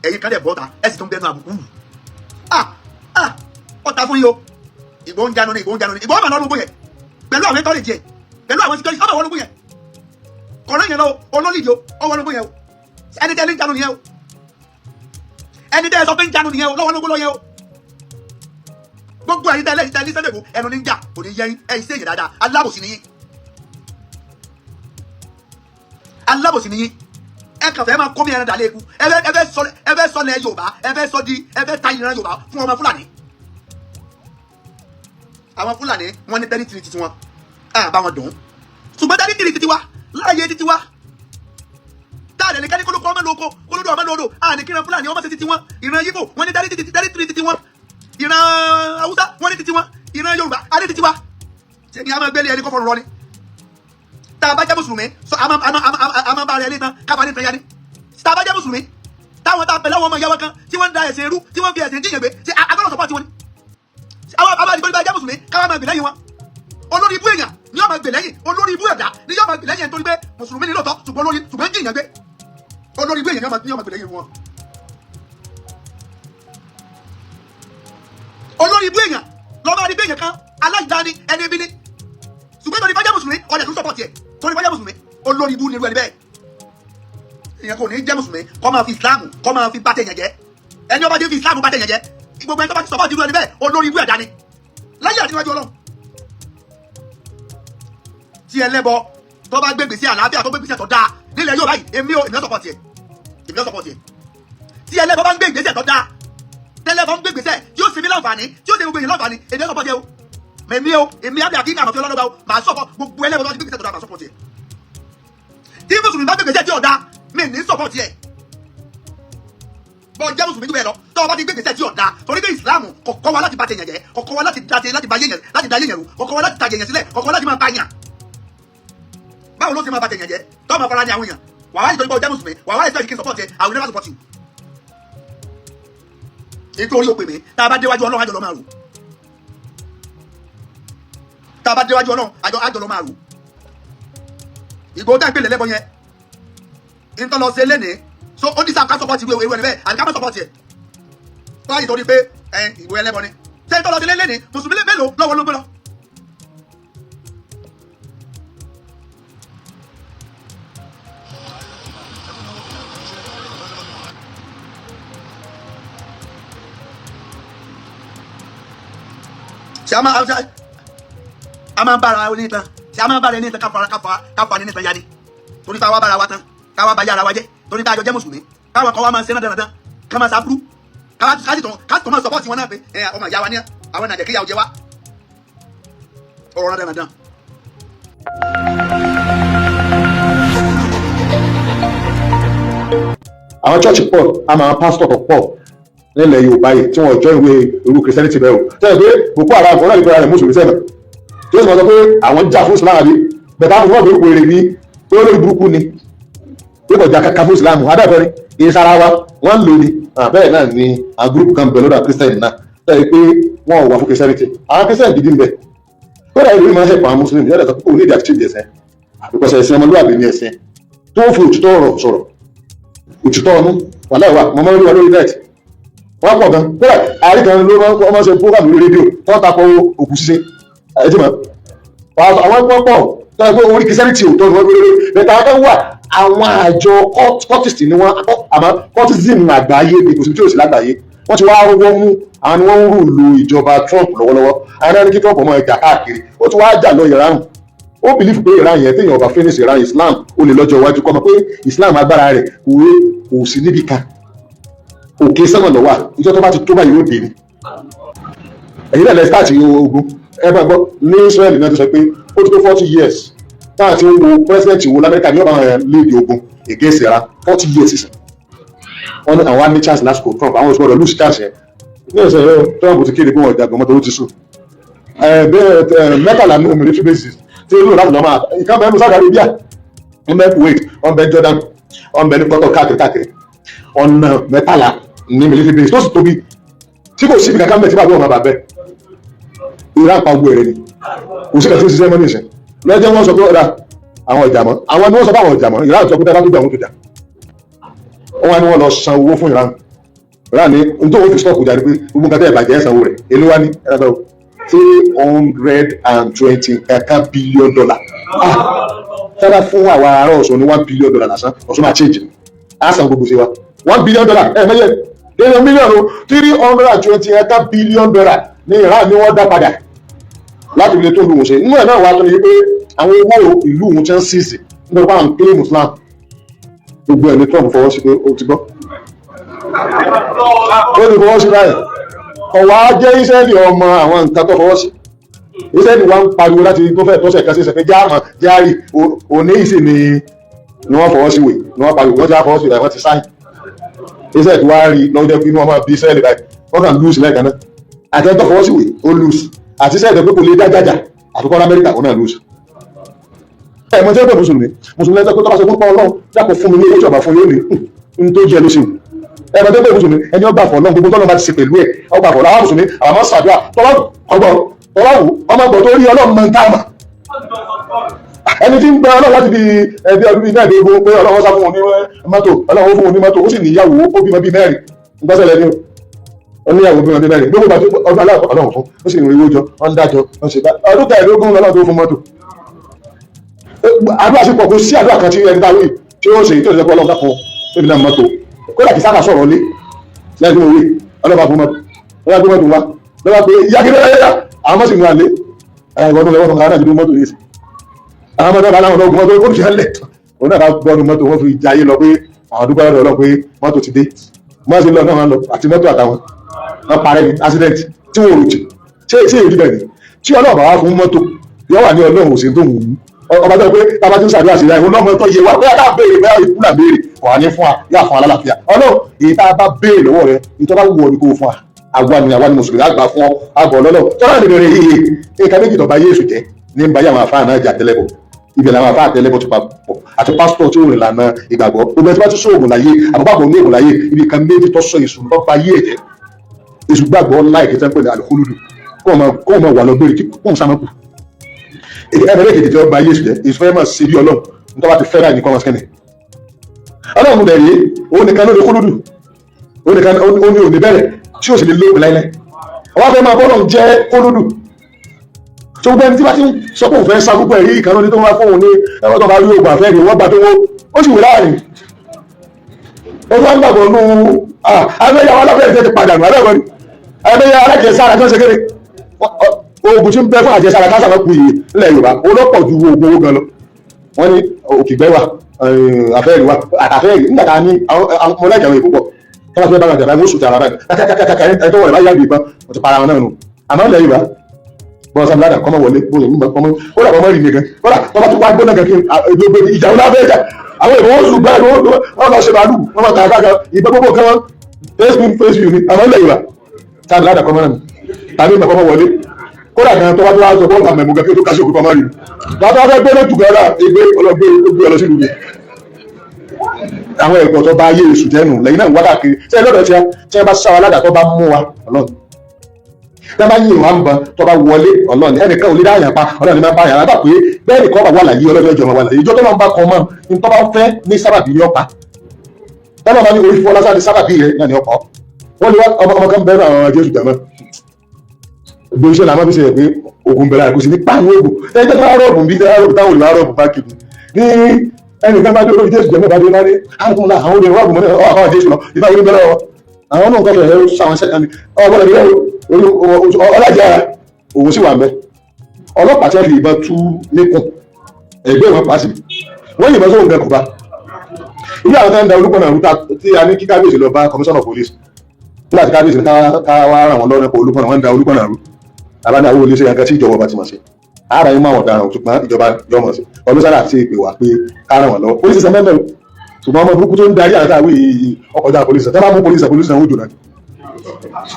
ẹ̀yin kan dẹ̀ bọ́ta ẹ sì tún bẹnu àbùkù ọ̀tá fún yín o Igboho ń jánu ní Igboho mà lọ́nu gbó yẹn pẹ̀lú àwọn ẹ̀tọ́ lè jẹ pẹ̀lú àwọn security ọmọ wọnú gbó yẹn kọ̀ọ̀rọ̀ yẹn lọ olólìdí o ọ wọnú gbó yẹn o ẹni tẹ́ ní jánu nìyẹn o ẹni tẹ́ sọ pé ń jánu nìyẹn o lọ́wọ́ ló gbó lọ yẹn o gbogbo ẹ̀yin tẹ́ lẹ́yìn tẹ́ ní Sunday Igboho ẹnu ní ń jà kò ní yẹ yín ẹ̀yin sèyìn dáadáa alábòsí ni yín ẹ kàn fẹ́ máa kó mi ẹran dàlẹ́ eku ẹ fẹ́ sọ lẹ Yorùbá ẹ fẹ́ ta ìran Yorùbá fún ọmọ Fúlàní. àwọn Fúlàní wọ́n ní tẹ́lítìrì titi wọn bá wọn dùn ṣùgbọ́n tẹ́lítìrì titi wa láàyè titi wa táàdẹ̀ ní kẹ́ni kólókó ọmọ lóko kólódó ọmọ lódò kíran Fúlàní ọmọ sí titi wọn ìran Yíbò wọ́n ní tẹ́lítìrì titi wọn ìran Haúsá wọ́n ní titi wọn ìran Yorùbá adé titi wa ṣe ni a máa gbélé ẹni kọ́ fọ́rọ̀ rọ ni tá a bá jẹ́ mùsùlùmí so a máa bá rẹ̀ ní tán káfa ní tán ya ni tá a bá jẹ́ mùsùlùmí táwọn tá a pẹ̀lú àwọn ọmọ ìyàwó kan tí wọ́n ń da ẹ̀sìn ẹrú tí wọ́n fi ẹ̀sìn jíyàn gbé ṣe agbọ́dọ̀ sọ́pọ̀ tiwọn ni àwọn àdìgbò nípa jẹ́ mùsùlùmí káwọn máa gbè lẹ́yìn wọn olórí ibú èèyàn ni yóò máa gbè lẹ́yìn olórí ibú ẹ̀dá ni yóò máa gbè lẹ́yìn nítorí pé mùsùlùmí ni lóòótọ́ ṣùgbọ́n jíyàn gbé olórí ibú èèyàn ni yóò máa gbè lẹ́yìn wọn olórí ibú èèyàn lọ́ọ́ máa rí bẹ́ẹ̀yàn kan aláìdáni ẹni ibi ni ṣùgbọ́n torí bájá mùsùlùmí ọ̀dẹ̀ tó sọ́pọ̀ tiẹ̀ torí bájá mùsùlùmí olórí ibú ni irú ẹni bẹ́ẹ̀ èèyàn kò ní jẹ́ mùsùlùmí kọ́ máa fi ìsìláàmù kọ́ máa fi bàtẹ̀ yẹn jẹ́ ẹni ọba jẹ́ fi ìsìláàmù bàtẹ̀ yẹn jẹ́ gbogbo ẹni tó bá ti sọ́pọ̀ ti irú ẹni bẹ́ẹ̀ olórí ibú ẹ̀dá ni láyé àti níwájú Ọlọ́run tí ẹlẹ́bọ tó bá gbégbé sí àlàáfíà tó gbégbé sí ẹ̀tọ́ dáa nílẹ̀ yóò báyìí èmi ò sọ́pọ̀ tiẹ̀ tí ẹlẹ́bọ bá ń gbé ìgbésẹ̀ tó dáa tẹ́lẹ̀ bá ń gbé ìgbésẹ̀ tí ó ṣe mí láǹfààní tí ó ṣe gbogbo èèyàn láǹfààní èmi ò sọ́pọ̀ tiẹ̀ o èmi àbí àkíkà àmọ̀fẹ́ ọlọ́dọ́gba o màá sọ́pọ̀ gbogbo ẹlẹ́bọ tó bá ti gbé ìgbésẹ̀ tó dáa màá sọ́pọ̀ tiẹ̀ tí mùsùlùmí bá gbé ìgbésẹ̀ tí ò dáa mi ní sọ́pọ̀ tiẹ̀ bọ́ jẹ́ mùsùlùmí jù bẹ́ẹ̀ lọ tó o bá ti gbé ìgbésẹ̀ tí ò dáa torí pé ìsìláàmù kò kọ́ wa láti bà tèèyàn jẹ́ kò kọ́ wa láti da yéèyàn rú kò kọ́ wa láti ta yéèyàn sílẹ̀ kò kọ́ wa láti máa pa yàn báwo ló ti máa bà tèèyàn jẹ́ tó máa fara ní àwọn èèyàn wà wá nítorí pé o jẹ́ mùsùlùmí wà wá expect kí n support ẹ I will never support you nítorí o pè mí tá a bá déwájú Ọlọ́run àjọ lọ máa rù tá a bá déwájú Ọlọ́run àjọ lọ máa rù Ìgbòho tá ń pèlè lẹ́bọ yẹn ìtọ́ lọ sí eléni so ó ní sáà ká support ìwé ẹni bẹ́ẹ̀ àti ká má support ẹ̀ báyìí torí pé ìwé ẹlẹ́bọ ni ṣé ìtọ́ lọ sí eléni mùsùlùmí mélòó lọ́wọ́ ló gbé lọ. ṣe a máa bára ní ìtàn ṣe a máa bára ní ìtàn káfa ní ìtàn yá ni torí ká wá bára wa tán ká wá bá yára wa jẹ́ torí ká jọ jẹ́ mùsùlùmí káwọn kan wá máa ń ṣe náà dandan ká máa sábúrú ká tó máa sọpọ́ọ̀tì wọn náà pé ọmọ ìyá wa ní àwọn nàìjẹ́ kíyàwó jẹ wá ọ̀rọ̀ náà dandan. àwọn chọ́ọ̀chì pọ̀ àmọ́ pásítọ̀ tó pọ̀ nílẹ̀ Yorùbá yìí tí wọ́n jọ ìwé irú Christianity bẹ́ẹ̀ o tẹ́lẹ̀ pé Boko Haram fún ọlọ́ọ̀dẹ́gbẹ̀rẹ̀ rẹ̀ mùsùlùmí sẹ́nà tí ó sì máa sọ pé àwọn ń jà fún Islam àbí bẹ̀tà fún ọ̀gbìn òkú èrè ní pé olórí burúkú ni pé kọjá kaka fún Islam adáfẹ́ ni kì í sára wa wọ́n ń lò ní bẹ́ẹ̀ náà ni àwọn gúrúùpù kan bẹ̀ lọ́dọ̀ Christian náà tẹ́lẹ̀ pé wọ́n ò wà fún Christianity àwọn Christian gidi ń bẹ̀ kódà ìlú máa ń ṣẹ̀pọ̀ àwọn Muslim yọ̀dọ̀ sọ pé òun ní ìdí àti change ẹ̀sẹ̀ àbíkọ́sẹ̀ ẹ̀sìn ọmọlúwàbí ní ẹ̀sìn tó ń fi òtítọ́ ọ̀rọ̀ sọ̀rọ̀ òtítọ́ ọ̀nù wàláì wà mọ́mọ́ lórí wa lórí net wọ́n pọ̀ gan kódà àríkan ló máa ń ṣe program lórí rédíò tó ń takò òkú ṣíṣe ẹ̀jẹ̀ mọ́ àwọn ẹgbẹ́ pọ̀ tó ń gbé orí Christianity òótọ́ ni wọ́n gbé lórí bẹ́ẹ̀ táwọn wà àwọn àjọ cultist ni wọ́n àmọ́ cultism àgbáyé ní kòsìbí tí ò sí lágbàáyé wọ́n ti wá rọ́wọ́ mú àwọn ni wọ́n ń rúlu ìjọba Trump lọ́wọ́lọ́wọ́ àwọn ẹni kí Trump ọmọ ẹja káàkiri ó ti wá jà lọ Iran ó bìlífù pé Iran yẹn téèyàn ọba finish Iran Islam ó lè lọ́jọ́ iwájú kọ́ mọ̀ pé Islam agbára rẹ̀ kò sí níbi kan òkè sẹ́mọ̀ lọ́wọ́ ìjọ tó bá ti tó báyìí yóò dé ni ẹ̀yin náà lẹ́ start ogun ẹ bá gbọ́ ní Israel náà ti sọ pé ó ti tó 40 years táà tí ó wo president wo l'Amẹ́ríkà ní ọba léèdè ogun against Iran 40 years sísè wọ́n ní àwọn ní chance lásìkò Trump àwọn òṣùwọ̀n lose chance yẹn ní ẹ̀sẹ̀ Trump ti kéde pé wọ́n jagun mọ́tò ó ti sùn mẹ́tàlá ní military bases tí ó lò láti lọ́mọ ìkan bẹ́ẹ̀ ní Saudi Arabia wọ́n bẹ́ẹ̀ Kuwait wọ́n bẹ́ẹ̀ Jordan wọ́n bẹ́ẹ̀ ní Qatar káàkiri ọ̀nà mẹ́tàlá ní military base tó sì tóbi tí kò sí ibi kankan bẹ́ẹ̀ tí bá gbọ́ ọ̀nà bàbẹ́ Iran pa ogun èrè ni kò sí kàtí ó ṣiṣẹ́ mọ́nìṣẹ́ lọ́jọ́ wọ́n sọ pé ọ̀dà àwọn ọjà mọ́ àwọn ni wọ́n sọ pé àwọn ọjà mọ́ Iran sọ pé dáadáa tó jà wọ́n tó jà wọ́n wá ní wọ́n lọ san owó fún Iran ní nítorí wọ́n fi stọ́ọ̀kù jáde pé gbogbo nǹkan tẹ́ ìbàjẹ́ sanwó rẹ̀ èló wá ní ẹ̀rọ $320 billion sábà fún àwọn ará Ọ̀ṣun ní $1 billion lásán Ọ̀ṣun máa change á san gbogbo sí wa $1 billion mẹ́yẹ èèyàn mílíọ̀nù $320 billion ní Iran ni wọ́n dá padà láti ilé tó lù wọ́n ṣe nínú ẹ̀ náà wà tó ní pé àwọn owó ìlú wọn ti ń sísì nítorí pé àwọn claim Islam gbogbo ẹni Trump fọwọ́ sí pé ó ti gbọ́ ó ti fọwọ́ sí báyìí ọ̀wá jẹ́ Ísírẹ́lì ọmọ àwọn nǹkan tó fọwọ́ sí Ísírẹ́lì wa ń pariwo láti tó fẹ́ tọ́sẹ̀ kan sí ẹsẹ̀ pé jáàmù jáàrì òní ìsìn ni wọ́n fọwọ́ sí wè ni wọ́n pariwo wọ́n já fọwọ́ sí ìwọ̀n ti sáyìn Ísírẹ́lì wá rí lọ́jọ́ pé inú ọmọ bí Ísírẹ́lì báyìí wọ́n kàn lùsì lẹ́ẹ̀kan náà àti ẹni tó fọwọ́ sí wè ó lùsì àti Ísírẹ́lì pé kò lè dá jàjà àtúkọ́ Amẹ́ríkà ó náà lùsì ẹ̀mọ́ tí ó bẹ̀ mùsùlùmí lẹ́sẹ̀ pé tọ́bá ṣe fún Ọlọ́run jákò fún mi ní ojú ọba fún lónìí ní tó jẹ́ lóṣù ẹ̀mọ́ tí ó bẹ̀ mùsùlùmí ẹni ọgbà fọ̀ náà gbogbo tọ́lọ́ bá ti ṣe pẹ̀lú ẹ̀ ọgbà fọ̀ láwọn mùsùlùmí àwọn máa ṣàdúrà tọ́lá ọgbọ̀ ọlọ́wù ọmọ ọgbọ̀ tó rí Ọlọ́run mọ́ táàmà ẹni tí ń gba Ọlọ́run láti bí ẹbí ọdún bíi mẹ́ẹ̀ẹ́dógún pé Ọlọ́run sá fún òun ní mọ́tò Ọlọ́run fún òun ní mọ́tò ó sì níyàwó ó bímọ bíi mẹ́rin gbọ́sẹ̀lẹ̀ ni ó níyàwó bímọ bíi mẹ́rin gbogbo ọdún aláàkọ́ Ọlọ́run fún ó sì rí owó jọ ọ́n dájọ́ ọ́n ṣe ọdún kẹẹ̀ẹ́dógún lọ́lọ́run tó fún mọ́tò àdúrà sí pọ̀ kó sí àdúrà kan tí ẹni dáwé tí ó ṣe tó ṣe pé Ọlọ́run dákun níbi náà mọ́tò kódà kì í sáka sọ̀rọ̀ lé lẹ́yìn òwe ọlọ́ba fún mọ́tò lọ́wọ́ gbé mọ́tò wá lọ́wọ́ pé ìyá kí lọ́wọ́ yẹ́yà àwọn mọ́sí ìrìn àlé ìwọ̀n lọ́wọ́ fún ara ìdúró mọ́tò yìí sí àwọn mọ́tò bá láwọn ọgbọ̀n mọ́tò ó ti hẹ́lẹ̀ òun náà bá gbọ́nu mọ́tò wọ́n fi jayé lọ pé àwọn dúpẹ́ lọ́dọ̀ Ọlọ́run pé mọ́tò ti dé mọ́sí lọ náà lọ àti mọ́tò àtàwọn wọn parẹ́ ní accident tí wọ́n rò jì ṣé èyí bẹ̀ ni tí Ọlọ́run bá wá fún mọ́tò yọ wà ní Ọlọ́run òsè tó wù ú ọba tó pé tábà tí ń ṣàdúrà sí ìyá ọlọ́mọ tó yẹ wá bóyá ká béèrè bóyá ikú là béèrè wà ní fún wa yà fún alálàáfíà Ọlọ́run èyí tá a bá béèrè lọ́wọ́ rẹ ìtọ́ bá wù ọ ní kó fún wa àwa ni mùsùlùmí àgbà fún ọ àbọ̀ lọ́lọ́ tọ́lá lè bẹ̀rẹ̀ yìí nǹkan méjì tó bá Jésù jẹ́ ní ń bá yà àwọn afáà náà jà tẹ́lẹ̀bọ̀ ibẹ̀ làwọn afáà tẹ́lẹ̀bọ̀ ti papọ̀ àti pásítọ̀ tí ó rìn lànà ìgbàgbọ́ gbogbo ẹni tí wọ́n ti sóògùn láyé àbúgbàgbọ́ ní òògùn láyé ibi kan méjì tó sọ èṣù tó bá yé ẹ̀jẹ̀ èṣù gbàgbọ́ láì kí tẹ́ńpẹ́ ní àlùkùlùdù kó o mọ̀ wà lọ bẹ̀rẹ̀ kí kó o sàmọ́kù ẹ̀rẹ́ kejì tí ó bá Jésù jẹ́ èṣù fẹ́ máa ṣe bí Ọlọ́run nítorí wọ́n ti fẹ́ràn ní kọ́mọ̀ skẹ́nẹ̀ Ọlọ́run bẹ̀rẹ̀ yìí òun nìkan ló ní kúlùdù òun nìkan ó ní òní bẹ̀rẹ̀ tí ó sì lè lóògùn láíláí àwọn afẹ́ máa bọ́lọ̀ jẹ́ kúlùdù tó gbẹ́ ní tí bá ti ń sọ pé òun fẹ́ sá púpọ̀ èyí ìkan lóní tó wá fóun ní ẹ̀rọ tó bá rí oògùn àfẹ́ rí wọ́n gbà tó wó ó sì wù láàrin ó tó ń gbàgbọ́ nú abẹ́yà alábẹ́rẹ́ ti padà nù abẹ́rẹ́ ni abẹ́yà alájẹsára tó ń ṣe kéré oògùn tí ń bẹ fún àjẹsára káṣà lọ́pù yìí nílẹ̀ Yorùbá ó lọ́pọ̀ ju oògùn owó gan lọ wọ́n ní òkìgbẹ́ wà àfẹ́rí wà àtàfẹ́rí nígbà tá a ní mo láìjà àwọn ìpúpọ̀ tí wọ́n fẹ́ bá gàdàbà ó sùn tààrà báyìí kàkàkàkà ẹ̀tọ́ wọ̀lẹ̀ bá yá ìbọn mo ti para wọn náà nù àmọ́ nílẹ̀ Yorùbá bọ́n sábà ládàá kọ́mọ wọlé bóyá nígbà kọ́mọ ó dà kọ́mọ rí nìkan ó dà tọ́ba tó wá gbóná kankan gbogbo ìjà wọn lábẹ́ ìjà àwọn ìbọn oṣù gbá wọn lọ ṣe màálù wọn lọ kàkàkà ìbọn gbogbo kan wọn Facebook ni àmọ́ nílẹ̀ Yorùbá sábà ládàá kọ́mọ náà tàbí ìgbà kọ́mọ wọlé kódà kan tó wá tó wá sọ bọ́ọ̀lù àmẹ̀mú gẹ́gẹ́ tó kásí òkú pamari látọ́ fẹ́ gbé lójú gara ẹgbẹ́ ọlọ́gbé ọlọ́ sí lùgbé àwọn ẹ̀kọ́ tó bá yé èṣù tẹ́nu lẹ́yìn náà wádà kiri tí ẹlọ́dọ̀ tí wọ́n bá sáwọ́ aládà tó bá mú wa Ọlọ́run tí wọ́n bá yí ìwọ̀n àmúbọn tó bá wọlé Ọlọ́run ẹnìkan ò lè dáhùn pa Ọlọ́run máa bá yàrá gbà pé bẹ́ẹ̀ nìkan bá wà láyé ọlọ́dọ̀ ìjọba wà láyé ìjọ tó máa ń bá kọ mọ́ ní tó bá fẹ́ ní sábàbí ní ọ̀pá tọ́lọ́ máa ní orí fún ọlásá ní sábàbí rẹ̀ náà ní ọ̀pọ̀ wọ́n lè wá ọmọ kan bẹ́ẹ̀ àwọn Jésù jàmọ́ gbogbo iṣẹ́ làwọn fi ṣe pé ogun bẹ̀rẹ̀ àkóso ní pàánù ogun ẹgbẹ́ tó rọ́ọ̀bù bí táwọn olùwà rọ́ọ̀bù bá kìí ní ẹnì kan bá dé olórí Jésù jẹ́mọ́ bá dé lárí àwọn olè rọ́ọ̀bù mọ́ àwọn Jésù lọ ìfà orí bẹ̀rẹ̀ àwọn náà kọ́kọ́ ẹ̀rọ sáwọn ṣẹ́ ọgbọ́n ẹ̀rọ ọlájà òun sì wà mẹ́ ọlọ́pàá tẹ́ fi ìbọn tú níkùn ẹgbẹ́ ìwọ̀n pàṣẹ wọ́n yìnbọn sóhun gẹ̀kù bá ilé àwọn tẹ́ ń da Olúpọ̀nà rúta tí a ní kí kábíyèsí lọ bá commissioner of police nígbà tí kábíyèsí ká wá ràn wọ́n lọ́rẹ́ pọ̀ Olúpọ̀nà wọ́n ń da Olúpọ̀nà rú àbáni àwọn olóṣèlú ẹgbẹ́ tí ìjọba bá ti mọ̀ sí ara yín mọ́ àwọn ọ̀daràn ṣùgbọ́n ìjọba yọmọ̀ sí ọlọ́sára àti ìpè wà pé ká ràn wọ́n lọ́wọ́ polisi sẹ́mẹ́ mẹ́rin ṣùgbọ́n ọmọ burúkú tó ń darí àwọn táwí ọkọjá polisi tẹ́ bá mú polisi náà ó jò náà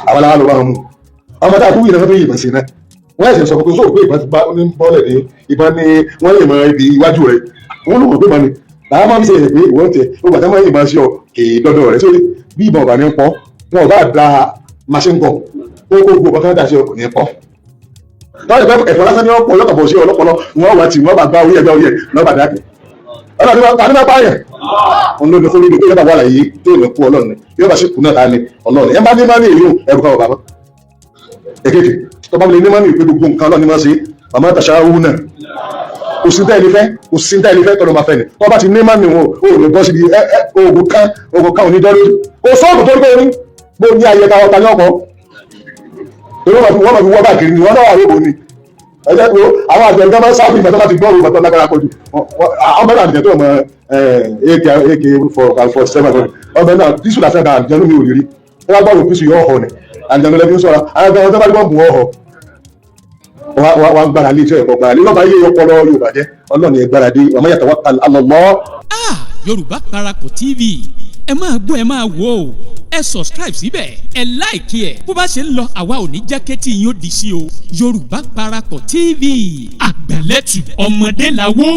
àwọn aláwọ̀ ló bá wọn mú ọmọ táà tó wí náà tó yìnbọn sí náà wọ́n ẹ̀sẹ̀ sọ pé sóò pé ìbọn ti bá ní bọ́ọ̀lẹ̀ ní ìbọn ní wọ́n lè mọ ibi iwájú rẹ̀ wọ́n ló mọ̀ pé mọ́ ni làwọn máa ń ṣe ẹ̀ pé ìwọ́n tẹ ó gbàtà máa ń yìnbọn sí ọ kèé dọ́dọ̀ rẹ̀ sórí bí ìbọn ọ̀bà ní pọ́ wọn ò bá da machine gun ó gbogbo ọ̀kan dà sí ọ kò ní pọ́ lọ́wọ́ ìgbà ẹ̀fọ́ lásán ní ọ̀pọ̀ lọ́kàbọ̀ sí ọlọ́pọ̀lọ́ wọn wà tí wọ́n bá gbá orí ẹgbẹ́ orí ẹ̀ lọ́ba dákẹ́ ọlọ́run ní bá pààyàn òun ló ní kó lóde pé yọba wà láyé tó lè kú Ọlọ́run yọba sì kú náà ta ni Ọlọ́run ẹ bá ní máa ní èyí ẹrù kan ọba mọ́ èkejì tó bá lè ní máa ní ìpé gbogbo nǹkan Ọlọ́run ní máa ṣe màmá tàṣà wú náà kò sí tẹ́lẹ̀ fẹ́ tọ́lọ́ máa fẹ́ ni tó bá ti ní máa ní wọn ò lè bọ́ síbi oògùn kan ò ní dọ́lójú kò sọ́ọ̀bù tó gbé ní bó ní ayẹta ọta ní ọ̀pọ̀ wọ́n máa fi wọ́ bá kiri ni wọ́n náà wà lóbo ni ẹjẹ́ pé àwọn àgbẹ̀ nǹkan máa ń sáfì ìgbà tó bá ti gbọ́ òun bàtọ́ lágbára kojú àwọn mẹ́ta àdìjẹ́ tó mọ AK-47 ọbẹ̀ náà bísù lásán kan àjẹnú mi ò rí rí ẹ bá gbọ́dọ̀ bísù yóò họ ni àjẹnú lẹ́bí ń sọ̀rọ̀ àwọn ọ̀gá ọ̀gá bá gbọ́n bù ọ́ họ wà ń gbára lé iṣẹ́ ẹ̀kọ́ gbára lé lọ́ba yé ọpọlọ Yorùbá jẹ́ Ọlọ́run ẹ̀ gbára dé ọmọ yàtọ̀ wọ́n alọ́lọ́. Yorùbá Parapọ̀ TV ẹ máa gbọ́ ẹ máa wò ó ẹ subscribe síbẹ̀ ẹ láìkí ẹ̀ bó bá ṣe ń lọ àwa ò ní jẹ́ kétí yín ó di sí o Yorùbá Parapọ̀ TV àgbàlẹ́tù ọmọdé làwọ̀.